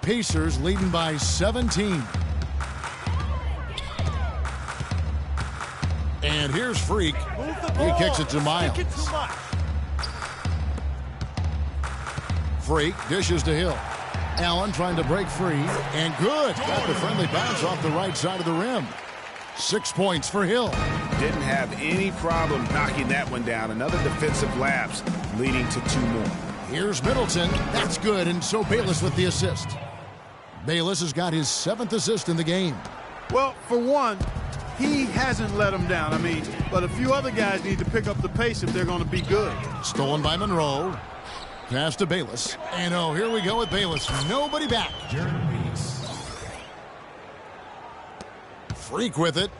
Pacers leading by 17. And here's Freak. He kicks it to Miles. Freak dishes to Hill. Allen trying to break free. And good. Got the friendly bounce off the right side of the rim. 6 points for Hill.
Didn't have any problem knocking that one down. Another defensive lapse leading to 2 more.
Here's Middleton. That's good. And so Bayless with the assist. Bayless has got his 7th assist in the game.
Well, for one, he hasn't let them down. I mean, but a few other guys need to pick up the pace if they're going to be good.
Stolen by Monroe. Pass to Bayless. And oh, here we go with Bayless. Nobody back. Freak with it.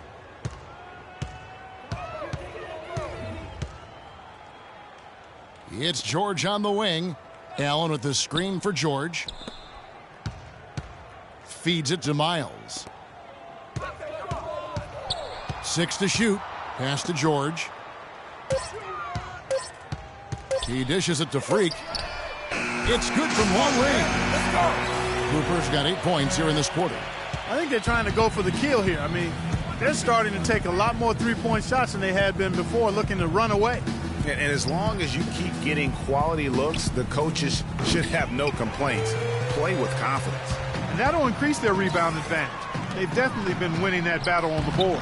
It's George on the wing. Allen with the screen for George. Feeds it to Miles. 6 to shoot. Pass to George. He dishes it to Freak. It's good from long range.
Let's go.
Cooper's got 8 points here in this quarter.
I think they're trying to go for the kill here. I mean, they're starting to take a lot more three-point shots than they had been before, looking to run away.
And as long as you keep getting quality looks, the coaches should have no complaints. Play with confidence.
And that'll increase their rebound advantage. They've definitely been winning that battle on the board.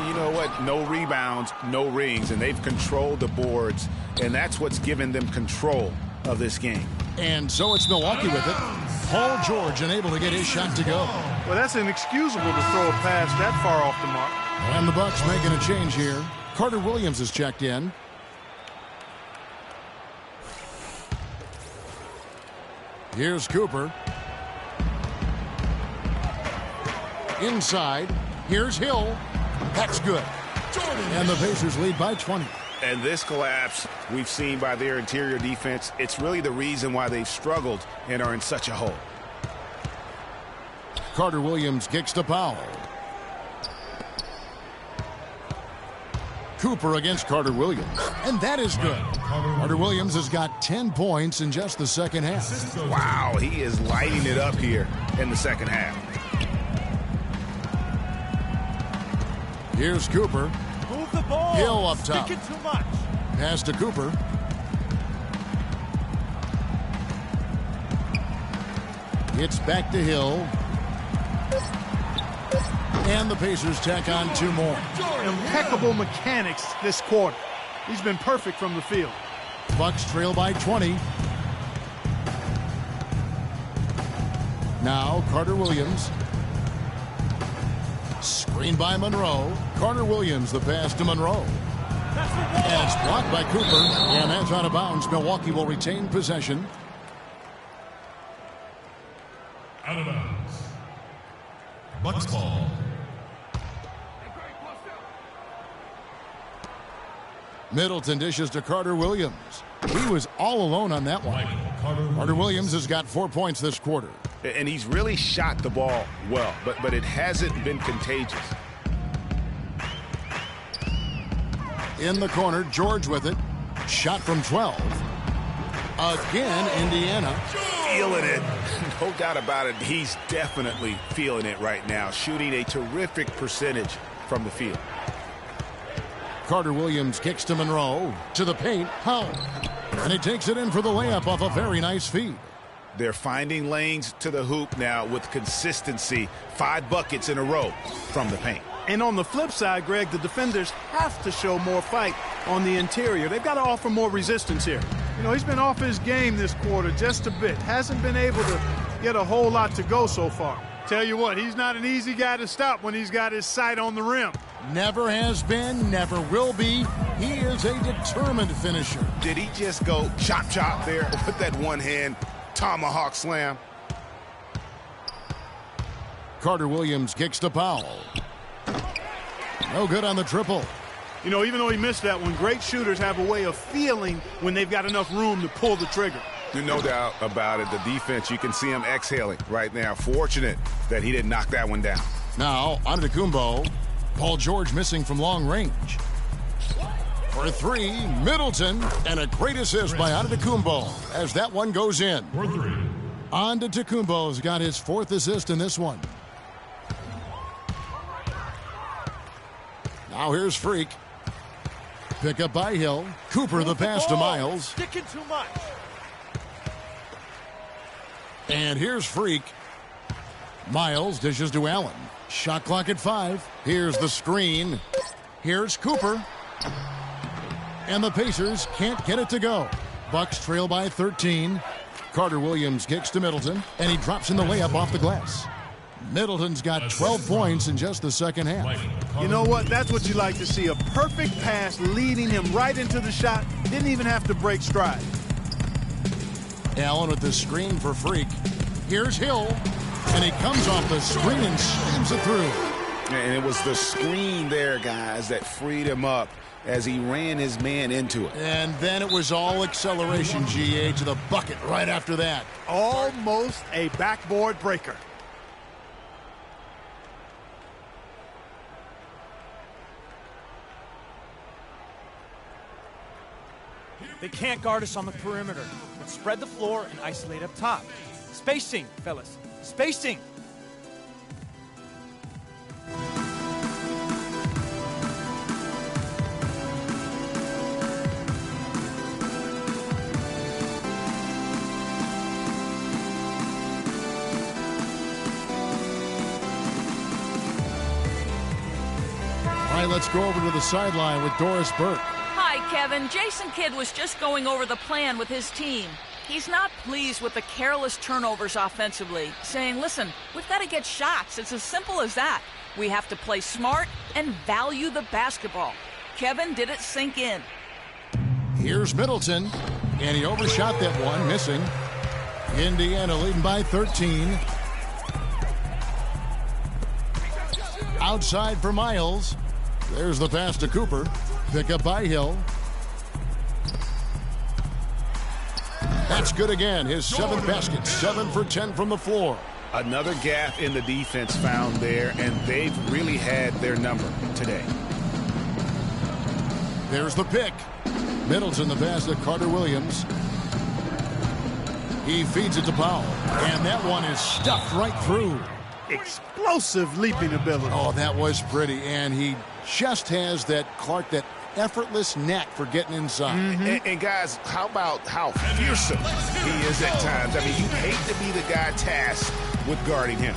You know what? No rebounds, no rings, and they've controlled the boards, and that's what's given them control of this game.
And so it's Milwaukee with it. Paul George unable to get his shot to go.
Well, that's inexcusable to throw a pass that far off the mark.
And the Bucks making a change here. Carter Williams is checked in. Here's Cooper. Inside. Here's Hill. That's good. And the Pacers lead by 20.
And this collapse we've seen by their interior defense, it's really the reason why they've struggled and are in such a hole.
Carter Williams kicks to Powell. Cooper against Carter Williams. And that is good. Carter Williams has got 10 points in just the second half.
Wow, he is lighting it up here in the second half.
Here's Cooper.
Move the ball.
Hill up top.
Sticking too much.
Pass to Cooper. It's back to Hill. And the Pacers tack on 2 more.
Impeccable mechanics this quarter. He's been perfect from the field.
Bucks trail by 20. Now Carter Williams. Screened by Monroe. Carter Williams, the pass to Monroe. And it's blocked by Cooper. And that's out of bounds. Milwaukee will retain possession.
Out of bounds. Bucks ball.
Middleton dishes to Carter Williams. He was all alone on that one. Carter Williams has got 4 points this quarter.
And he's really shot the ball well, but it hasn't been contagious.
In the corner, George with it. Shot from 12. Again, Indiana.
Feeling it. No doubt about it. He's definitely feeling it right now. Shooting a terrific percentage from the field.
Carter Williams kicks to Monroe. To the paint. Powell. And he takes it in for the layup off a very nice feed.
They're finding lanes to the hoop now with consistency. 5 buckets in a row from the paint.
And on the flip side, Greg, the defenders have to show more fight on the interior. They've got to offer more resistance here. You know, he's been off his game this quarter just a bit. Hasn't been able to get a whole lot to go so far. Tell you what, he's not an easy guy to stop when he's got his sight on the rim.
Never has been, never will be. He is a determined finisher.
Did he just go chop chop there with that one hand tomahawk slam?
Carter Williams kicks to Powell. No good on the triple.
You know, even though he missed that one, great shooters have a way of feeling when they've got enough room to pull the trigger.
No doubt about it. The defense, you can see him exhaling right now. Fortunate that he didn't knock that one down.
Now, Antetokounmpo. Paul George missing from long range. For 3, Middleton. And a great assist by Antetokounmpo as that one goes in.
For 3.
Antetokounmpo's got his 4th assist in this one. Now here's Freak. Pick up by Hill. Cooper the pass to Miles.
Sticking too much.
And here's Freak. Miles dishes to Allen. Shot clock at 5. Here's the screen. Here's Cooper. And the Pacers can't get it to go. Bucks trail by 13. Carter Williams kicks to Middleton. And he drops in the layup off the glass. Middleton's got 12 points in just the second half.
You know what? That's what you like to see. A perfect pass leading him right into the shot. Didn't even have to break stride.
Allen with the screen for Freak. Here's Hill. And he comes off the screen and slams it through.
And it was the screen there, guys, that freed him up as he ran his man into it.
And then it was all acceleration, GA, to the bucket right after that.
Almost a backboard breaker.
Here
They can't guard us on the perimeter. Let's spread the floor and isolate up top. Spacing, fellas. Spacing.
All right, let's go over to the sideline with Doris Burke.
Hi, Kevin. Jason Kidd was just going over the plan with his team. He's not pleased with the careless turnovers offensively, saying, listen, we've got to get shots. It's as simple as that. We have to play smart and value the basketball. Kevin, did it sink in?
Here's Middleton, and he overshot that one, missing. Indiana leading by 13. Outside for Miles. There's the pass to Cooper. Pick up by Hill. That's good again. His 7th basket. 7 for 10 from the floor.
Another gap in the defense found there, and they've really had their number today.
There's the pick. Middleton, the pass to Carter Williams. He feeds it to Powell. And that one is stuffed right through.
Explosive leaping ability.
Oh, that was pretty. And he just has that, Clark, that effortless knack for getting inside.
And guys, how about how fearsome he is at times? I mean, you hate to be the guy tasked with guarding him.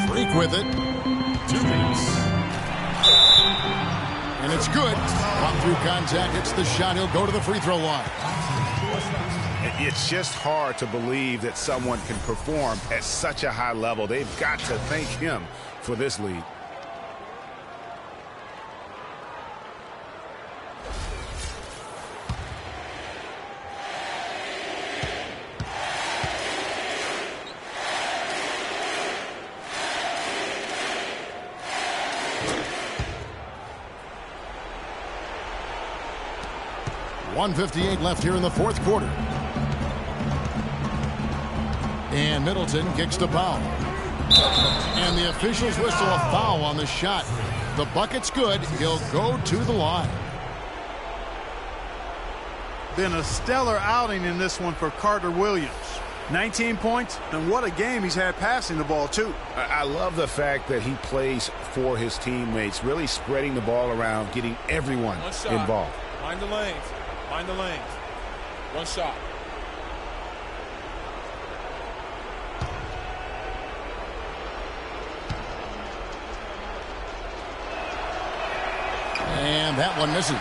Freak with it. 2 minutes. And it's good. Come through contact. It's the shot. He'll go to the free throw line.
It's just hard to believe that someone can perform at such a high level. They've got to thank him for this lead.
.158 left here in the 4th quarter. And Middleton kicks to Powell. And the officials whistle a foul on the shot. The bucket's good. He'll go to the line.
Been a stellar outing in this one for Carter Williams. 19 points, and what a game he's had passing the ball, too.
I love the fact that he plays for his teammates, really spreading the ball around, getting everyone involved.
Mind the lanes. Mind the lanes. One shot.
And that one misses.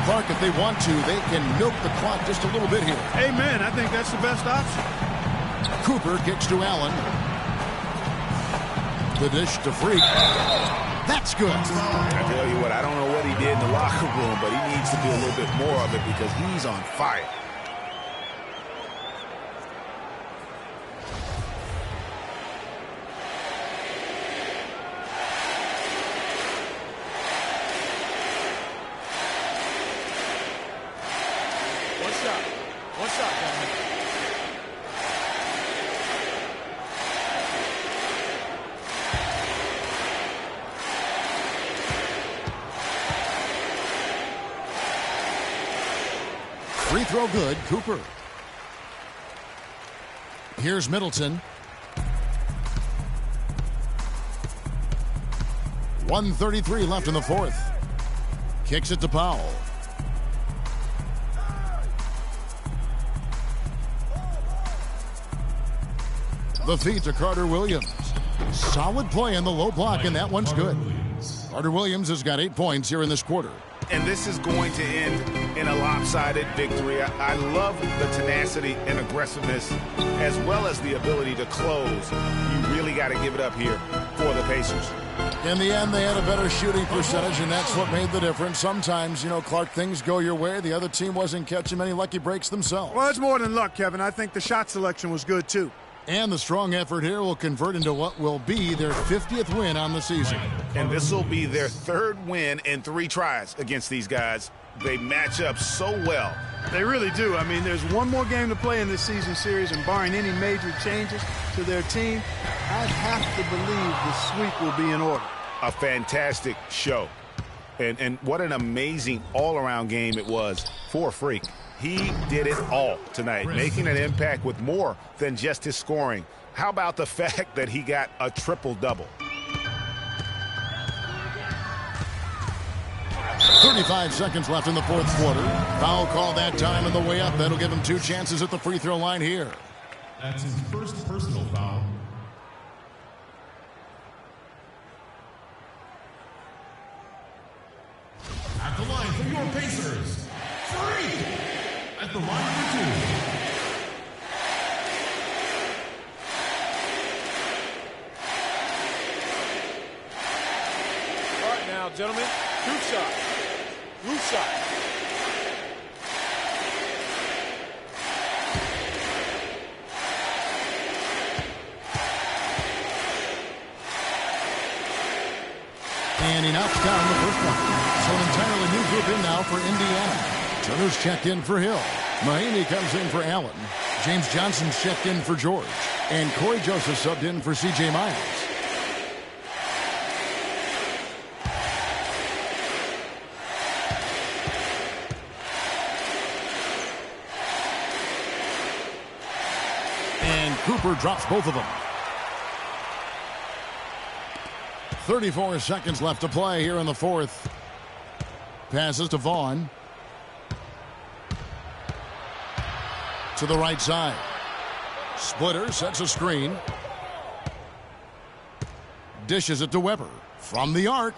Clark, if they want to, they can milk the clock just a little bit here.
Amen. I think that's the best option.
Cooper kicks to Allen. The dish to Freak. That's good.
I tell you what, I don't know what he did in the locker room, but he needs to do a little bit more of it because he's on fire.
One shot. One shot, man.
Free throw good, Cooper. Here's Middleton. 1:33 left in the 4th. Kicks it to Powell. The feed to Carter Williams. Solid play in the low block, and that one's good. Carter Williams has got 8 points here in this quarter.
And this is going to end in a lopsided victory. I love the tenacity and aggressiveness as well as the ability to close. You really got to give it up here for the Pacers.
In the end, they had a better shooting percentage, and that's what made the difference. Sometimes, you know, Clark, things go your way. The other team wasn't catching many lucky breaks themselves.
Well, it's more than luck, Kevin. I think the shot selection was good, too.
And the strong effort here will convert into what will be their 50th win on the season.
And this will be their 3rd win in 3 tries against these guys. They match up so well.
They really do. I mean, there's one more game to play in this season series, and barring any major changes to their team, I'd have to believe the sweep will be in order.
A fantastic show. And what an amazing all-around game it was for Freak. He did it all tonight, making an impact with more than just his scoring. How about the fact that he got a triple-double?
35 seconds left in the 4th quarter. Foul call that time on the way up. That'll give him 2 chances at the free throw line here.
That's his first personal foul. At the line for your Pacers, Freak! At the line for 2.
All right now, gentlemen, group shot. Group shot.
And he knocks down the first one. So an entirely new group in now for Indiana. Turner's checked in for Hill. Mahaney comes in for Allen. James Johnson's checked in for George. And Corey Joseph subbed in for C.J. Miles. And Cooper drops both of them. 34 seconds left to play here in the 4th. Passes to Vaughn. To the right side. Splitter sets a screen. Dishes it to Weber. From the arc.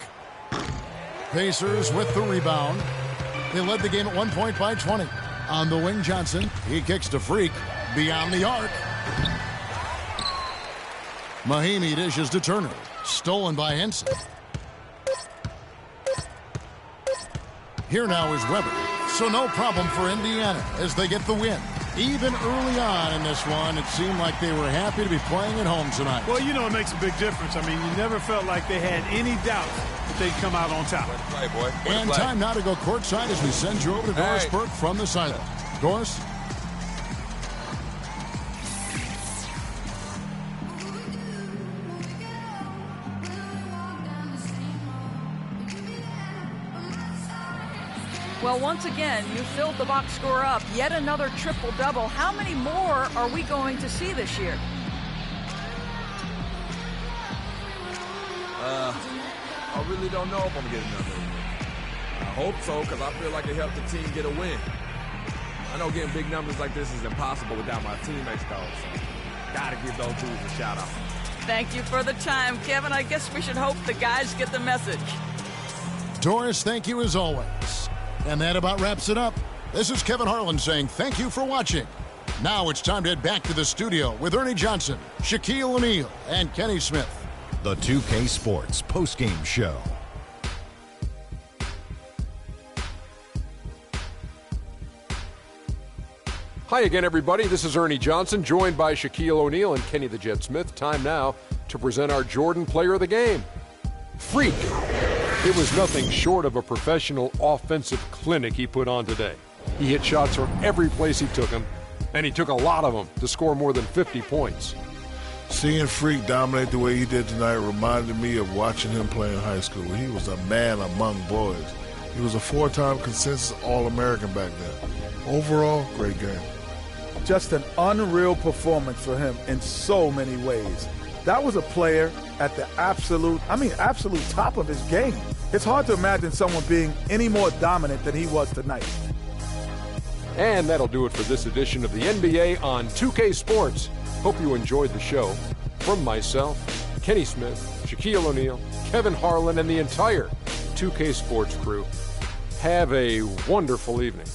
Pacers with the rebound. They led the game at 1 point by 20. On the wing, Johnson. He kicks to Freak. Beyond the arc. Mahaney dishes to Turner. Stolen by Henson. Here now is Weber. So no problem for Indiana as they get the win. Even early on in this one, it seemed like they were happy to be playing at home tonight.
Well, you know, it makes a big difference. I mean, you never felt like they had any doubt that they'd come out on top.
Way to play, boy. Way
and
to play.
Time now to go courtside as we send you over to Doris Burke from the sideline. Doris?
Well, once again, you filled the box score up. Yet another triple-double. How many more are we going to see this year?
I really don't know if I'm getting another win. I hope so, because I feel like it helped the team get a win. I know getting big numbers like this is impossible without my teammates, though, so gotta give those dudes a shout-out.
Thank you for the time, Kevin. I guess we should hope the guys get the message.
Doris, thank you as always. And that about wraps it up. This is Kevin Harlan saying thank you for watching. Now it's time to head back to the studio with Ernie Johnson, Shaquille O'Neal, and Kenny Smith.
The 2K Sports postgame show.
Hi again, everybody. This is Ernie Johnson, joined by Shaquille O'Neal and Kenny the Jet Smith. Time now to present our Jordan Player of the Game. Freak. It was nothing short of a professional offensive clinic he put on today. He hit shots from every place he took them, and he took a lot of them to score more than 50 points.
Seeing Freak dominate the way he did tonight reminded me of watching him play in high school. He was a man among boys. He was a 4-time consensus All-American back then. Overall, great game.
Just an unreal performance for him in so many ways. That was a player at the absolute top of his game. It's hard to imagine someone being any more dominant than he was tonight.
And that'll do it for this edition of the NBA on 2K Sports. Hope you enjoyed the show. From myself, Kenny Smith, Shaquille O'Neal, Kevin Harlan, and the entire 2K Sports crew, have a wonderful evening.